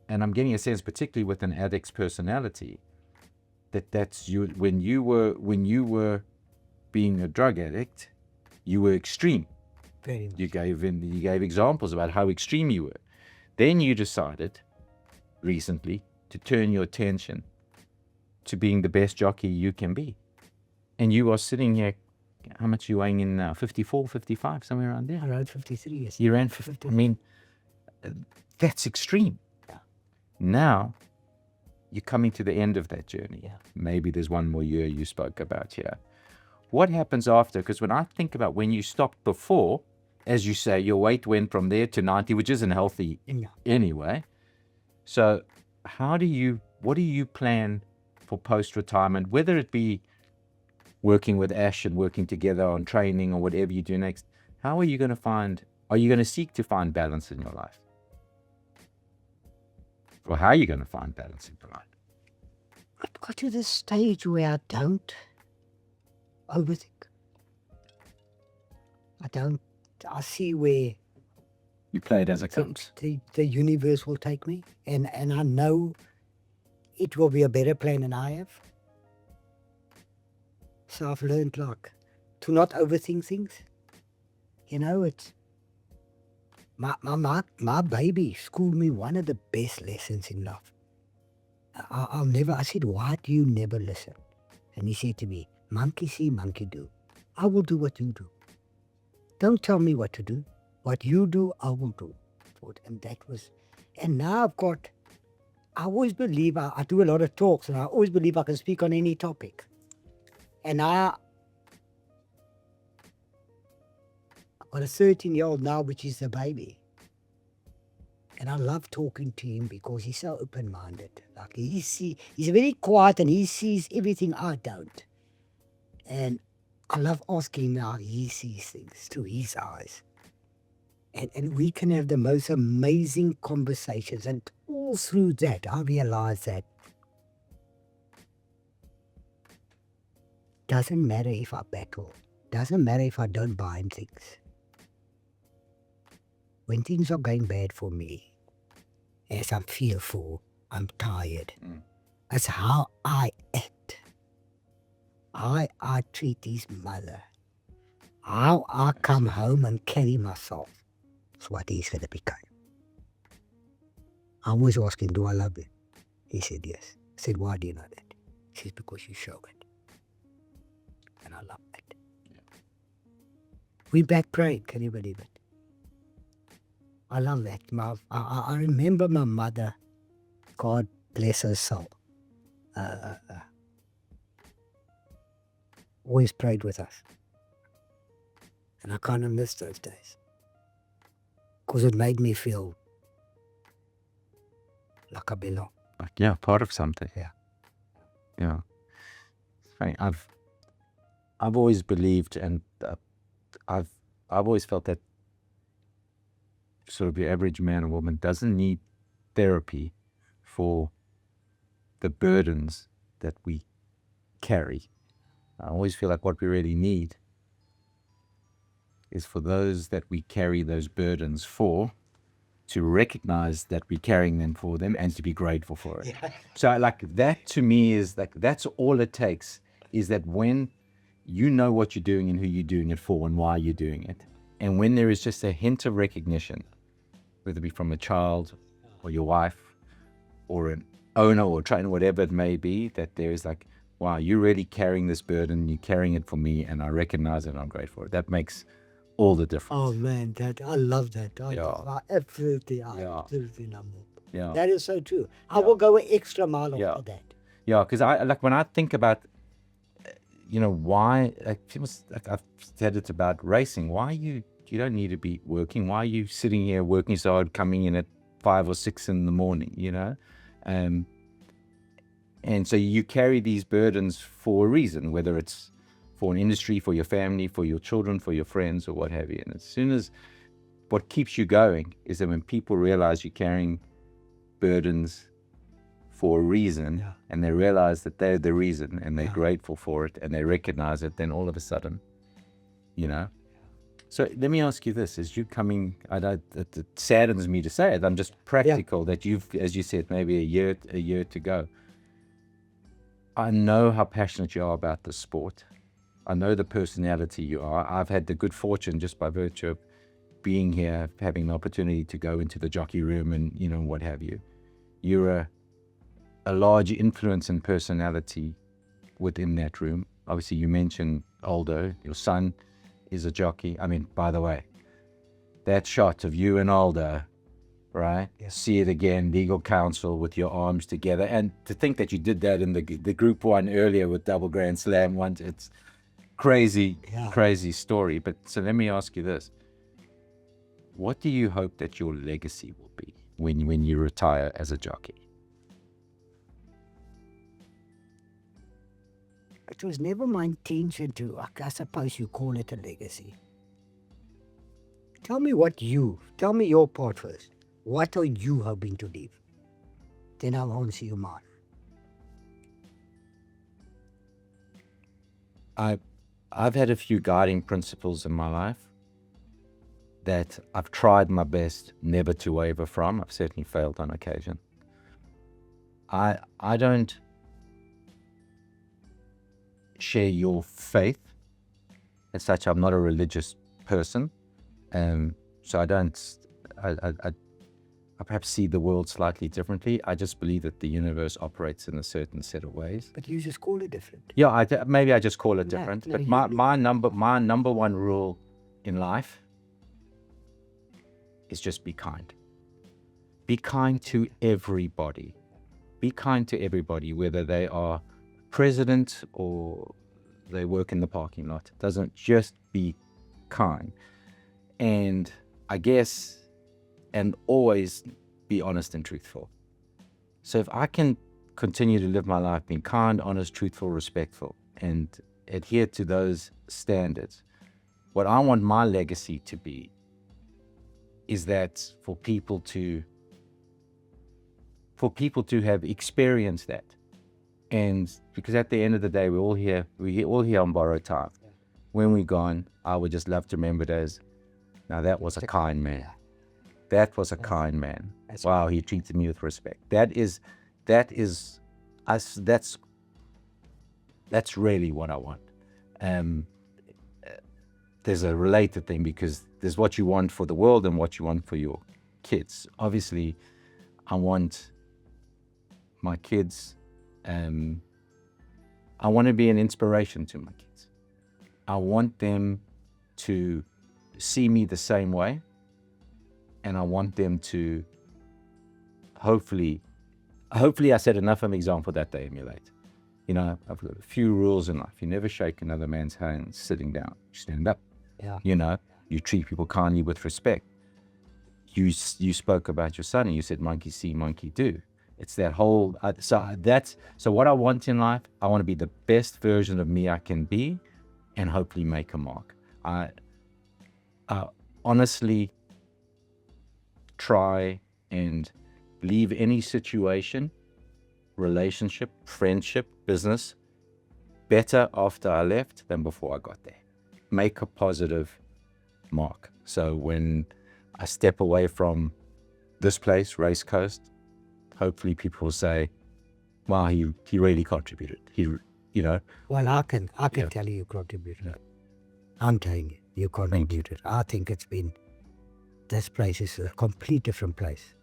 And I'm getting a sense, particularly with an addict's personality, that's you. When you were being a drug addict, you were extreme. Very much. You gave examples about how extreme you were. Then you decided recently to turn your attention to being the best jockey you can be. And you are sitting here, how much are you weighing in now? 54, 55, somewhere around there? I rode 53 years. You ran 50. I mean, that's extreme. Now, you're coming to the end of that journey. Yeah. Maybe there's one more year you spoke about here. What happens after? Because when I think about when you stopped before, as you say, your weight went from there to 90, which isn't healthy anyway. So what do you plan for post-retirement, whether it be working with Ash and working together on training or whatever you do next? Are you going to seek to find balance in your life? Or how are you going to find balance in your life? I've got to this stage where I don't overthink. I see where You play it as it comes. the universe will take me, and I know it will be a better plan than I have. So I've learned to not overthink things. You know, it's my baby schooled me one of the best lessons in life. I said, why do you never listen? And he said to me, monkey see, monkey do. I will do what you do. Don't tell me what to do. What you do, I will do. And now I always believe, I do a lot of talks, and I always believe I can speak on any topic. And I've got a 13-year-old now, which is a baby. And I love talking to him because he's so open-minded. He's very quiet and he sees everything I don't. And I love asking him how he sees things through his eyes. And we can have the most amazing conversations. And all through that, I realize that doesn't matter if I battle. Doesn't matter if I don't buy him things. When things are going bad for me, as I'm fearful, I'm tired. That's how I act. How I treat his mother. How I come home and carry myself. That's what he's going to become. I always ask him, do I love you? He said, yes. I said, why do you know that? He said, because you show it. And I love that. We back praying, can you believe it? I love that. I remember my mother, God bless her soul, always prayed with us. And I kind of miss those days. Because it made me feel like I belong. Like, yeah, part of something. Yeah. Yeah. It's funny. I've always believed, and I've always felt that sort of your average man or woman doesn't need therapy for the burdens that we carry. I always feel like what we really need is for those that we carry those burdens for to recognize that we're carrying them for them and to be grateful for it. Yeah. So like that to me is like, that's all it takes, is that when you know what you're doing and who you're doing it for and why you're doing it. And when there is just a hint of recognition, whether it be from a child or your wife or an owner or trainer, whatever it may be, that there is like, wow, you're really carrying this burden, you're carrying it for me, and I recognize it and I'm grateful for it. That makes all the difference. Oh man, I love that. I absolutely love it. Yeah. That is so true. I will go an extra mile after that. Yeah, because I like when I think about, why, like I've said it about racing. Why you don't need to be working. Why are you sitting here working so hard, coming in at 5 or 6 in the morning? And so you carry these burdens for a reason, whether it's for an industry, for your family, for your children, for your friends, or what have you. And as soon as what keeps you going is that when people realize you're carrying burdens for a reason, and they realize that they're the reason, and they're grateful for it, and they recognize it, then all of a sudden, So let me ask you this: as you coming, it saddens me to say it. I'm just practical that you've, as you said, maybe a year to go. I know how passionate you are about the sport. I know the personality you are. I've had the good fortune, just by virtue of being here, having the opportunity to go into the jockey room and, what have you. You're a large influence and personality within that room. Obviously, you mentioned Aldo, your son is a jockey. I mean, by the way, that shot of you and Aldo, right? Yeah. See it again, legal counsel with your arms together. And to think that you did that in the group one earlier with double Grand Slam once, it's crazy story. But so let me ask you this. What do you hope that your legacy will be when you retire as a jockey? It was never my intention to, I suppose you call it a legacy. Tell me your part first. What are you hoping to leave? Then I'll answer you mine. I've had a few guiding principles in my life that I've tried my best never to waver from. I've certainly failed on occasion. I don't share your faith. As such, I'm not a religious person. So I perhaps see the world slightly differently. I just believe that the universe operates in a certain set of ways. But you just call it different. Yeah, maybe I just call it different. But my number one rule in life is just be kind. Be kind to everybody. Be kind to everybody, whether they are president or they work in the parking lot. It doesn't just be kind. And I guess, and always be honest and truthful. So if I can continue to live my life being kind, honest, truthful, respectful, and adhere to those standards, what I want my legacy to be is that for people to have experienced that. And because at the end of the day, we're all here on borrowed time. When we're gone, I would just love to remember it as, now that was a kind man. That was a kind man. Wow, he treated me with respect. That's really what I want. Um, there's a related thing, because there's what you want for the world and what you want for your kids. Obviously, I want my kids, I want to be an inspiration to my kids. I want them to see me the same way, and I want them to hopefully I set enough of an example that they emulate. You know, I've got a few rules in life. You never shake another man's hand sitting down. You stand up. Yeah. You know, you treat people kindly with respect. You spoke about your son and you said, monkey see, monkey do. It's that whole, so what I want in life, I want to be the best version of me I can be, and hopefully make a mark. I honestly try and leave any situation, relationship, friendship, business, better after I left than before I got there. Make a positive mark. So when I step away from this place, Race Coast, hopefully people will say, wow, he really contributed. Well, I can tell you contributed. Yeah. I'm telling you contributed. I think this place is a complete different place.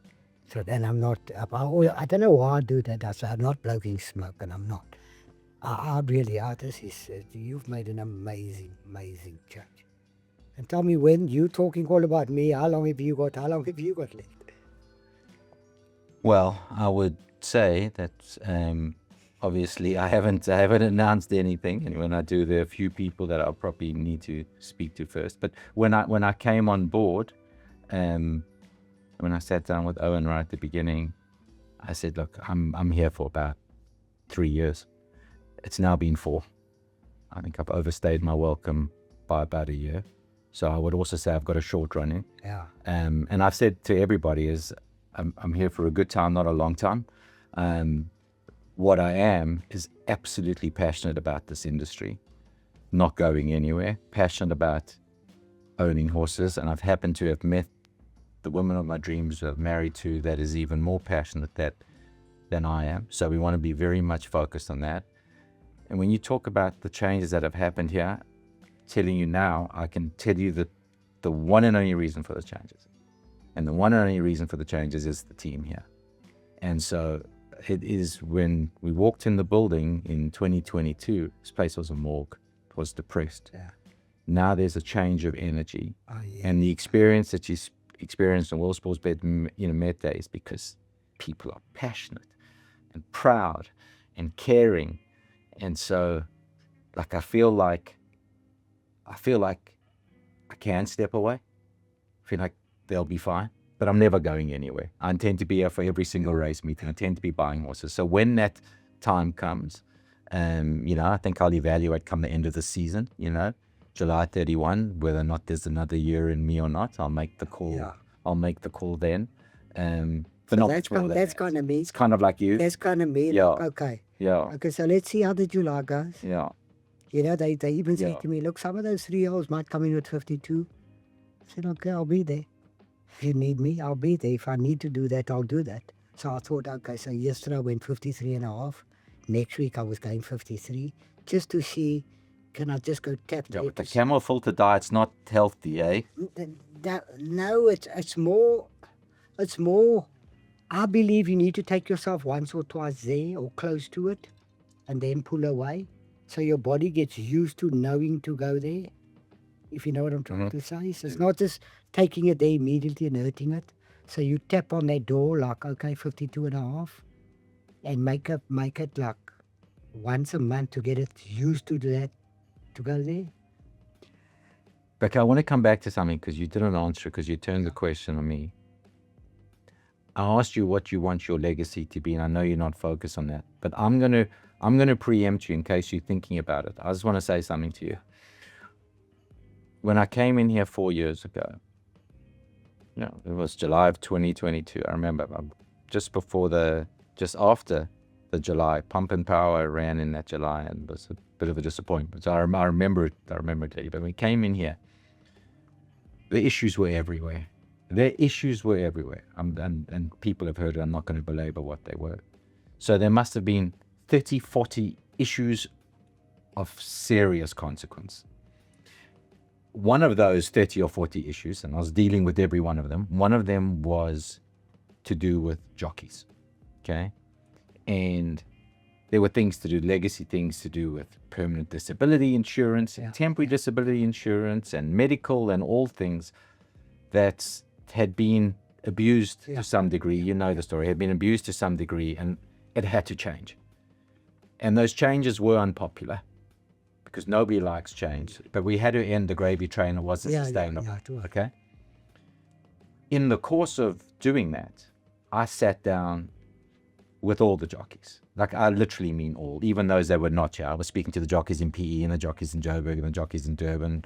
So then I'm not, I don't know why I do that. I'm not blowing smoke, and I'm not. You've made an amazing, amazing change. And tell me, when you talking all about me, how long have you got left? Well, I would say that obviously I haven't announced anything, and when I do, there are a few people that I'll probably need to speak to first. But when I came on board, when I sat down with Owen right at the beginning, I said, look, I'm here for about 3 years. It's now been 4. I think I've overstayed my welcome by about a year. So I would also say I've got a short running. Yeah. And I've said to everybody is I'm here for a good time, not a long time. What I am is absolutely passionate about this industry, not going anywhere, passionate about owning horses. And I've happened to have met the woman of my dreams I've married to that is even more passionate than I am. So we want to be very much focused on that. And when you talk about the changes that have happened here, telling you now, I can tell you that the one and only reason for the changes, and the one and only reason for the changes is the team here. And so it is, when we walked in the building in 2022, this place was a morgue. It was depressed. Yeah. Now there's a change of energy. Oh, yeah. And the experience that you experienced in World Sports Med Day is because people are passionate and proud and caring. And so, like, I feel like I can step away. I feel like they'll be fine, but I'm never going anywhere. I intend to be here for every single race meeting. I intend to be buying horses. So when that time comes, I think I'll evaluate come the end of the season, July 31, whether or not there's another year in me or not. I'll make the call. Yeah. I'll make the call then. But so that's kind of me. It's kind of like you. That's kind of me. Yeah. Like, okay. Yeah. Okay, so let's see how the July goes. Yeah. They even say to me, look, some of those 3-year-olds might come in with 52. I said, okay, I'll be there. If you need me, I'll be there. If I need to do that, I'll do that. So I thought, okay, so yesterday I went 53.5. Next week I was going 53, just to see, can I just go tap the but the camel filter diet's not healthy, eh? No, it's more, I believe you need to take yourself once or twice there or close to it and then pull away. So your body gets used to knowing to go there, if you know what I'm trying to say. So it's not just taking it there immediately and hurting it. So you tap on that door like, okay, 52.5, and make it like once a month to get it used to that, to go there. Becca, I want to come back to something because you didn't answer, because you turned the question on me. I asked you what you want your legacy to be, and I know you're not focused on that, but I'm gonna preempt you in case you're thinking about it. I just want to say something to you. When I came in here 4 years ago, it was July of 2022. I remember just after the July, Pump and Power ran in that July, and it was a bit of a disappointment. So I remember it. But when we came in here, the issues were everywhere. Their issues were everywhere. And people have heard it. I'm not going to belabor what they were. So there must have been 30, 40 issues of serious consequence. One of those 30 or 40 issues, and I was dealing with every one of them was to do with jockeys. Okay. And there were things to do, legacy things to do with permanent disability insurance, temporary disability insurance, and medical, and all things that had been abused to some degree. You know the story, had been abused to some degree, and it had to change. And those changes were unpopular because nobody likes change, but we had to end the gravy train. It wasn't sustainable. Okay. In the course of doing that, I sat down with all the jockeys. Like, I literally mean all, even those that were not here. I was speaking to the jockeys in PE and the jockeys in Joburg and the jockeys in Durban,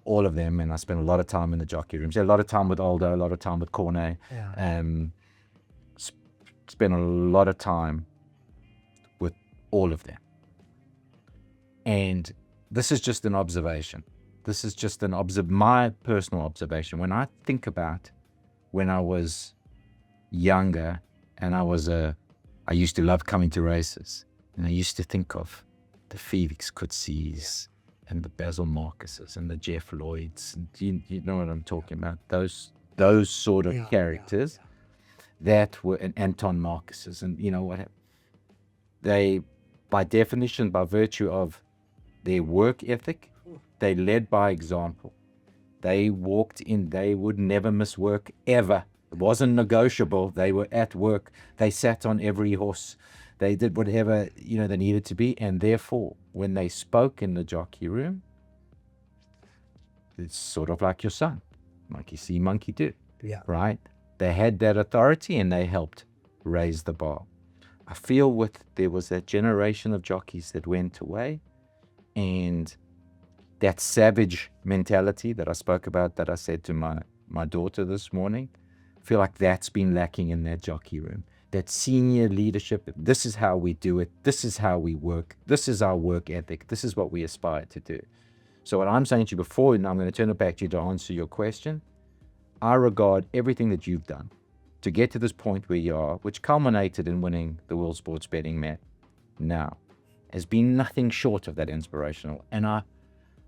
all of them. And I spent a lot of time in the jockey rooms. A lot of time with Aldo, a lot of time with Corne. Spent a lot of time with all of them. And this is just an observation. This is just my personal observation. When I think about when I was younger and I used to love coming to races, and I used to think of the Felix Kutsis and the Basil Marcuses and the Jeff Lloyds. And you know what I'm talking about? Those sort of characters that were, and Anton Marcuses, and you know what? They, by definition, by virtue of their work ethic, they led by example. They walked in, they would never miss work ever. It wasn't negotiable. They were at work. They sat on every horse. They did whatever, they needed to be. And therefore, when they spoke in the jockey room, it's sort of like your son. Monkey see, monkey do. Yeah. Right? They had that authority and they helped raise the bar. I feel there was that generation of jockeys that went away, and that savage mentality that I spoke about, that I said to my daughter this morning, I feel like that's been lacking in that jockey room. That senior leadership, this is how we do it, this is how we work, this is our work ethic, this is what we aspire to do. So what I'm saying to you before, and I'm going to turn it back to you to answer your question, I regard everything that you've done to get to this point where you are, which culminated in winning the World Sports Betting Mat now, has been nothing short of that inspirational. And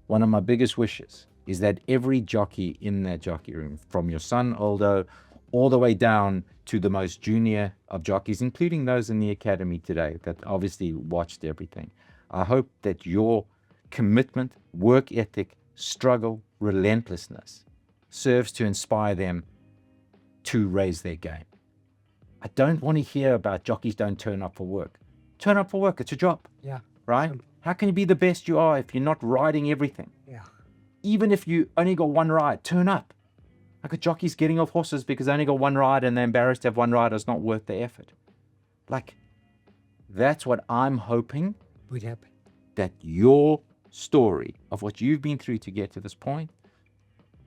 one of my biggest wishes is that every jockey in that jockey room, from your son Aldo all the way down to the most junior of jockeys, including those in the academy today that obviously watched everything, I hope that your commitment, work ethic, struggle, relentlessness serves to inspire them to raise their game. I don't want to hear about jockeys don't turn up for work. Turn up for work, it's a job. Yeah. Right? How can you be the best you are if you're not riding everything? Yeah. Even if you only got one ride, turn up. I got jockeys getting off horses because they only got one ride and they're embarrassed to have one ride. It's not worth the effort. Like, that's what I'm hoping would happen. That your story of what you've been through to get to this point,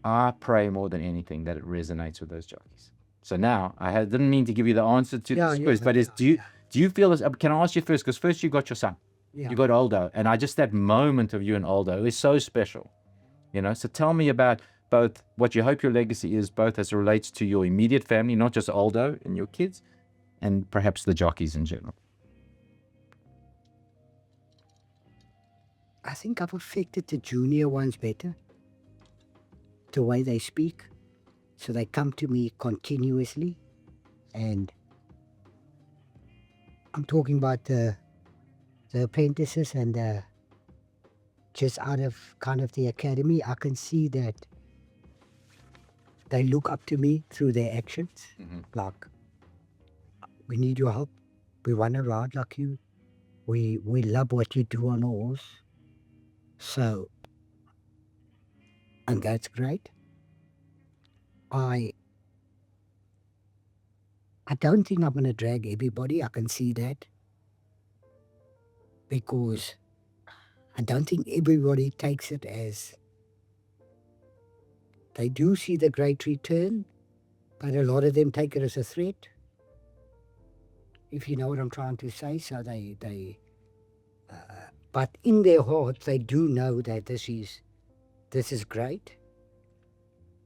I pray more than anything that it resonates with those jockeys. So now, didn't mean to give you the answer to this first, but do you feel this? Can I ask you first? Because first you got your son. Yeah. You got Aldo. And that moment of you and Aldo is so special. So tell me about both what you hope your legacy is, both as it relates to your immediate family, not just Aldo and your kids, and perhaps the jockeys in general. I think I've affected the junior ones better. The way they speak. So they come to me continuously. And I'm talking about the apprentices and just out of kind of the academy, I can see that they look up to me through their actions. Mm-hmm. Like, we need your help. We want to ride like you. We love what you do on a horse. So, and that's great. I don't think I'm going to drag everybody. I can see that. Because I don't think everybody takes it as, they do see the great return, but a lot of them take it as a threat, if you know what I'm trying to say. So but in their hearts, they do know that this is great.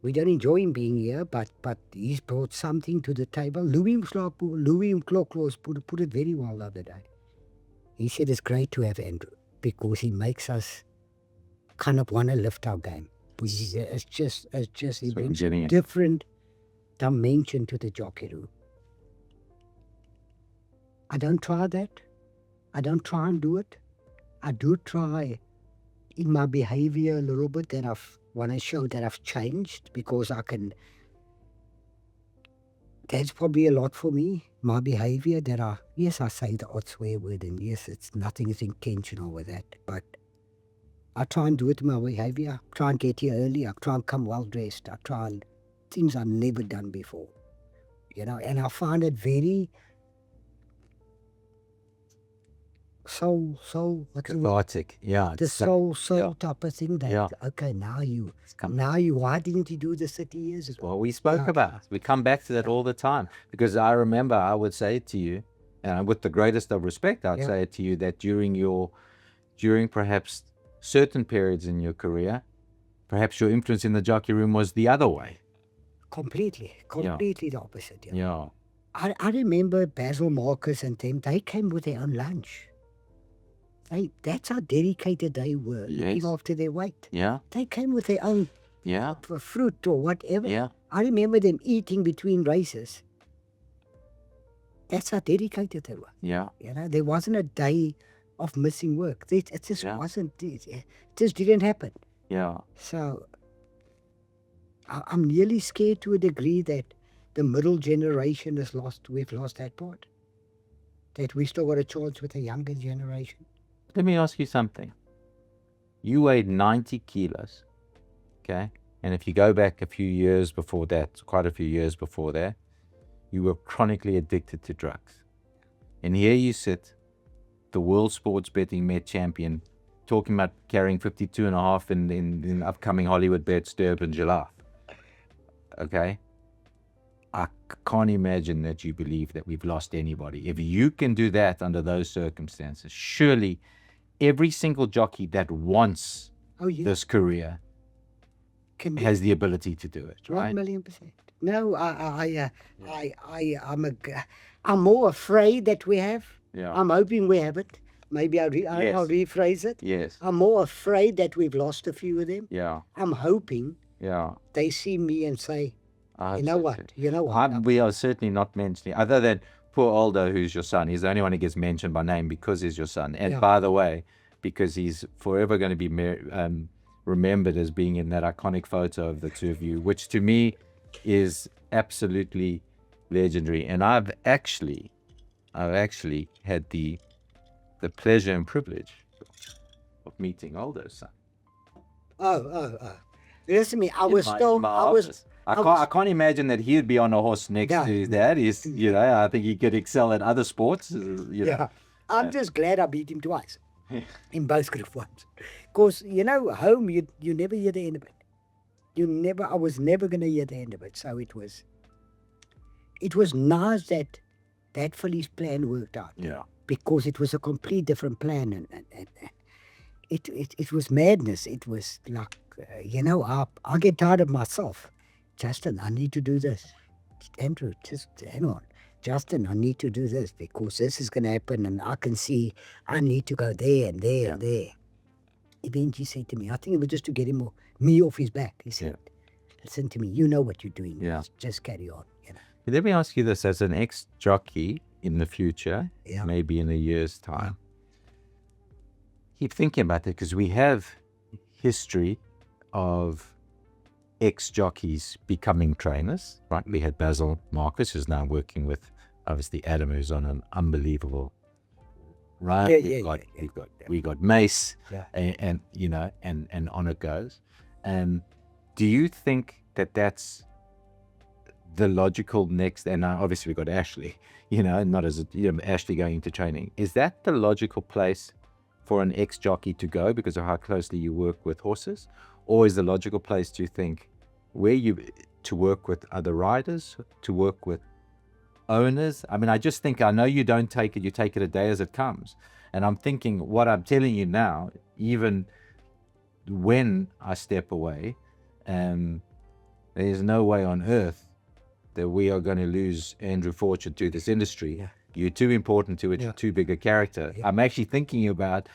We don't enjoy him being here, but he's brought something to the table. Louis Mkloklos put it very well the other day. He said it's great to have Andrew because he makes us kind of want to lift our game. It's just he brings a different dimension to the jockey room. I don't try that. I don't try and do it. I do try in my behavior a little bit that I want to show that I've changed because I can. That's probably a lot for me. My behavior that yes, I say the odd swear word, and yes, nothing is intentional with that, but I try and do it in my behavior. I try and get here early. I try and come well dressed. I try and things I've never done before, and I find it very soul cathartic. Yeah, the soul type of thing. That okay, now you, why didn't you do this 30 years ago? Well, we spoke about. We come back to that all the time because I remember I would say to you, and with the greatest of respect, I'd say it to you that during perhaps certain periods in your career, perhaps your influence in the jockey room was the other way. Completely the opposite. Yeah. I remember Basil Marcus and them. They came with their own lunch. That's how dedicated they were, even after their weight. Yeah. They came with their own fruit or whatever. Yeah. I remember them eating between races. That's how dedicated they were. Yeah. There wasn't a day of missing work. It just wasn't. It just didn't happen. Yeah. So I'm nearly scared to a degree that the middle generation we've lost that part. That we still got a chance with the younger generation. Let me ask you something. You weighed 90 kilos, okay? And if you go back a few years before that, quite a few years before that, you were chronically addicted to drugs. And here you sit, the world sports betting Met champion, talking about carrying 52.5 in upcoming Hollywood bets, Durban, July. Okay? I can't imagine that you believe that we've lost anybody. If you can do that under those circumstances, surely every single jockey that wants this career has the ability to do it, right? 1,000,000%. No, I'm more afraid that we have. Yeah. I'm hoping we have it. Maybe I'll rephrase it. Yes. I'm more afraid that we've lost a few of them. Yeah. I'm hoping they see me and say, you know what? We are certainly not mentioning, other than poor Aldo, who's your son. He's the only one who gets mentioned by name because he's your son. And by the way, because he's forever going to be remembered as being in that iconic photo of the two of you, which to me is absolutely legendary. And I've actually had the pleasure and privilege of meeting Aldo's son. Oh. Listen to me. I can't imagine that he'd be on a horse next to his dad. I think he could excel at other sports. I'm just glad I beat him twice in both group ones. Because, home, you never hear the end of it. I was never going to hear the end of it. So it was nice that Philly's plan worked out. Yeah. Because it was a complete different plan. And it was madness. It was like, I get tired of myself. Justin, I need to do this. Andrew, just hang on. Justin, I need to do this because this is going to happen and I can see I need to go there and there and there. Eventually he said to me, I think it was just to get me off his back. He said, listen to me, you know what you're doing. Yeah. Just carry on. Let me ask you this, as an ex-jockey in the future, maybe in a year's time, keep thinking about that because we have history of ex-jockeys becoming trainers, right? We had Basil Marcus, who's now working with, obviously, Adam, who's on an unbelievable run. We got Mace, and on it goes. Do you think that that's the logical next? And obviously we got Ashley, not as Ashley going into training. Is that the logical place for an ex-jockey to go because of how closely you work with horses? Or is the logical place, do you think, to work with other riders, to work with owners? I mean, I know you don't take it, you take it a day as it comes. And I'm thinking what I'm telling you now, even when I step away, There's no way on earth that we are going to lose Andrew Fortune to this industry. Yeah. You're too important to it. Yeah. You're too big a character. Yeah. I'm actually thinking about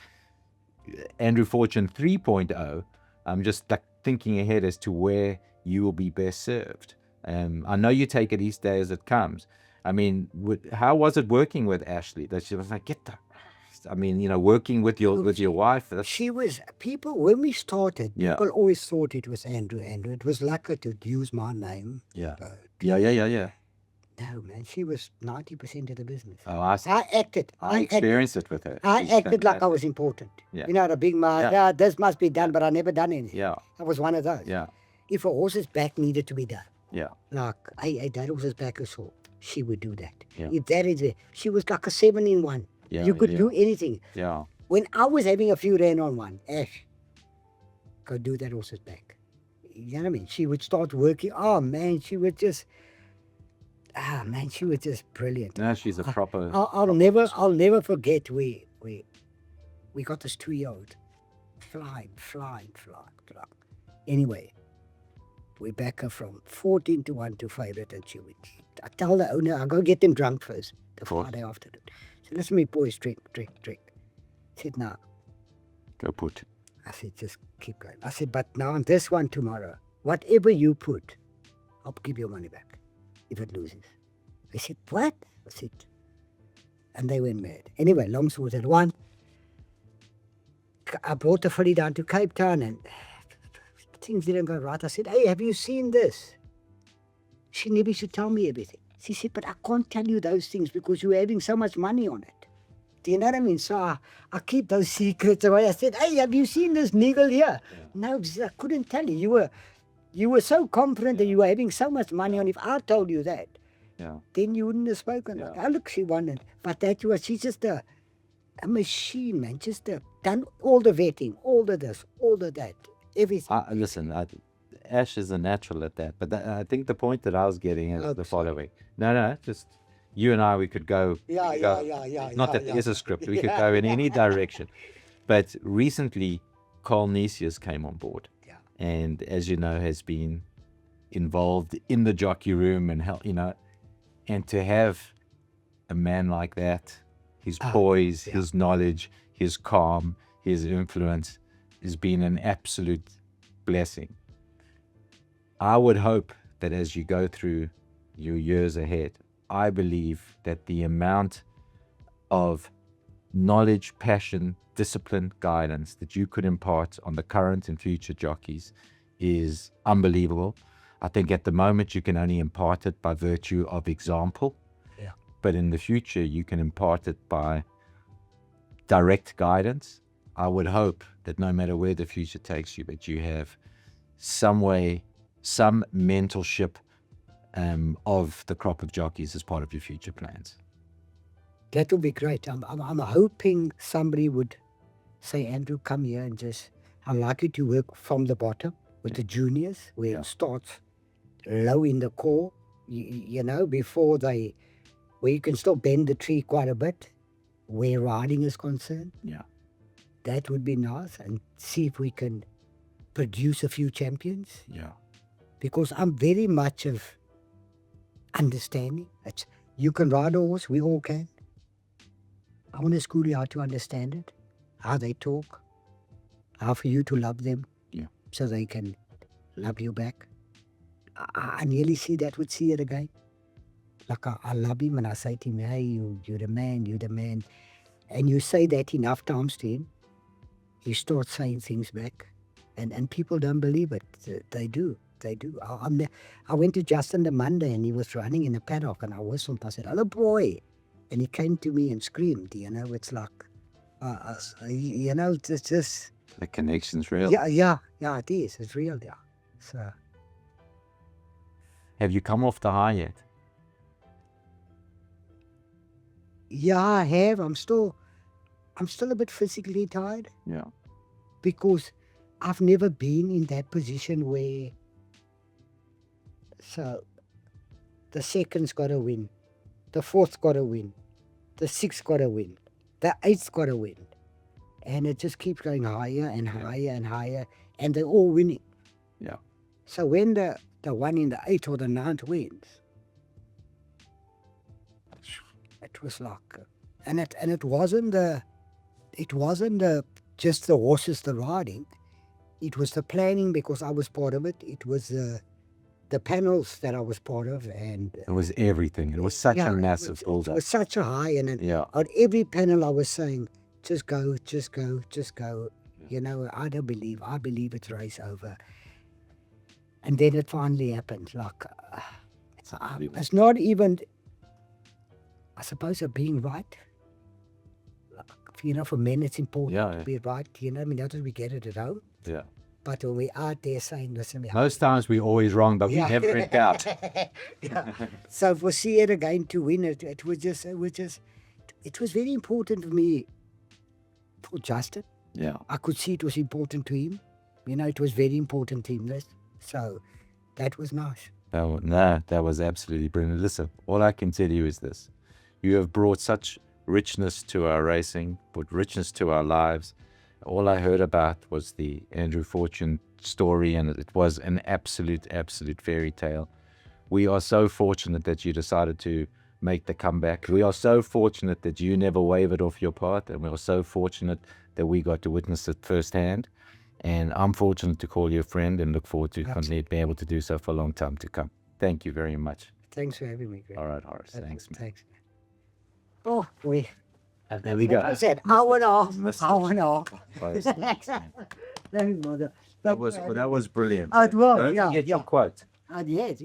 Andrew Fortune 3.0. I'm just like thinking ahead as to where you will be best served. I know you take it each day as it comes. I mean, how was it working with Ashley? That she was like, I mean, you know, working with your wife. She was, people, when we started, Yeah. people always thought it was Andrew. It was lucky to use my name. Yeah. But Yeah. no, man, she was 90% of the business. Oh, I acted. I experienced it with her. I She's acted like I fantastic. was important. Yeah. You know, the big man, Yeah. this must be done, but I never done anything. Yeah. I was one of those. Yeah. If a horse's back needed to be done, Yeah. like, hey, that horse's back is sore, she would do that. Yeah. If that is it, she was like a 7-in-1. Yeah, You could yeah. do anything. Yeah. When I was having a few ran on one, Ash, go do that horse's back. You know what I mean? She would start working. Oh, man, she was just brilliant. No, she's a proper. I'll never forget we got this 2-year-old flying. Anyway, we back her from 14-1 to favorite, and I tell the owner, I'll go get them drunk first, the Friday afternoon. So listen, me boys, drink. I said, no. Go put. I said, just keep going. I said, but now on this one tomorrow, whatever you put, I'll give your money back if it loses. I said, what? I said, and they went mad. Anyway, long story short, one, I brought the filly down to Cape Town and things didn't go right. I said, hey, have you seen this? She never used to tell me everything. She said, but I can't tell you those things because you're having so much money on it. Do you know what I mean? So I keep those secrets away. I said, hey, have you seen this niggle here? Yeah. No, I couldn't tell you. You were so confident that you were having so much money on it. If I told you that, then you wouldn't have spoken. Yeah. Like, look, she wanted. But she's just a machine, man. Just done all the vetting, all the this, all the that, everything. Listen, Ash is a natural at that. But I think the point that I was getting is the following. No, just you and I, we could go. Yeah. Not that there's a script. We could go in any direction. But recently, Carl Nesius came on board. Yeah. And as you know, has been involved in the jockey room and and to have a man like that, his poise, his knowledge, his calm, his influence has been an absolute blessing. I would hope that as you go through your years ahead, I believe that the amount of knowledge, passion, discipline, guidance that you could impart on the current and future jockeys is unbelievable. I think at the moment you can only impart it by virtue of example. Yeah. But in the future you can impart it by direct guidance. I would hope that no matter where the future takes you, that you have some way, some mentorship of the crop of jockeys as part of your future plans. That would be great. I'm hoping somebody would say, Andrew, come here and I'd like you to work from the bottom with the juniors, where it starts low in the core, before where you can still bend the tree quite a bit, where riding is concerned. Yeah. That would be nice, and see if we can produce a few champions. Yeah. Because I'm very much of understanding. You can ride a horse, we all can. I want to school you how to understand it, how they talk, how for you to love them, so they can love you back. I nearly see that with Seer again. Like I love him and I say to him, hey, you're the man. And you say that enough times to him, he starts saying things back. And people don't believe it. They do. I went to Justin the Monday and he was running in the paddock and I whistled. I said, hello, boy. And he came to me and screamed, it's like, it's just... The connection's real. Yeah, it is. It's real, yeah. So... Have you come off the high yet? Yeah, I have. I'm still a bit physically tired. Yeah. Because I've never been in that position where... So, the second's got to win. The fourth's got to win. The sixth's got to win. The eighth's got to win. And it just keeps going higher and higher and higher. And they're all winning. Yeah. So when the the one in the 8th or the 9th wins. It was like, and it wasn't just the horses, the riding. It was the planning, because I was part of it. It was the panels that I was part of, and It was everything. It was such a massive it build-up. was such a high, and Yeah. on every panel I was saying, just go, just go, just go. You know, I believe it's race over. And then it finally happened. Like, it's not even, I suppose, of being right. Like, you know, for men it's important to be right. You know, I mean, not that we get it at home. Yeah. But when we're out there saying, listen, Most times we're always wrong, but we never in doubt. So for Seer again to win it, it was very important for me, for Justin. Yeah. I could see it was important to him. You know, it was very important to him. So that was nice. That was absolutely brilliant. Listen, all I can tell you is this. You have brought such richness to our racing, brought richness to our lives. All I heard about was the Andrew Fortune story, and it was an absolute fairy tale. We are so fortunate that you decided to make the comeback. We are so fortunate that you never wavered off your path, and we are so fortunate that we got to witness it firsthand. And I'm fortunate to call you a friend and look forward to continue being able to do so for a long time to come. Thank you very much. Thanks for having me, Greg. All right, Horace. Thanks, man. Thanks. Oh, we. There we go. I said, hour and a half. Close. Thanks, mother. That was brilliant. Oh, it was, Don't yeah. forget your quote. Yes.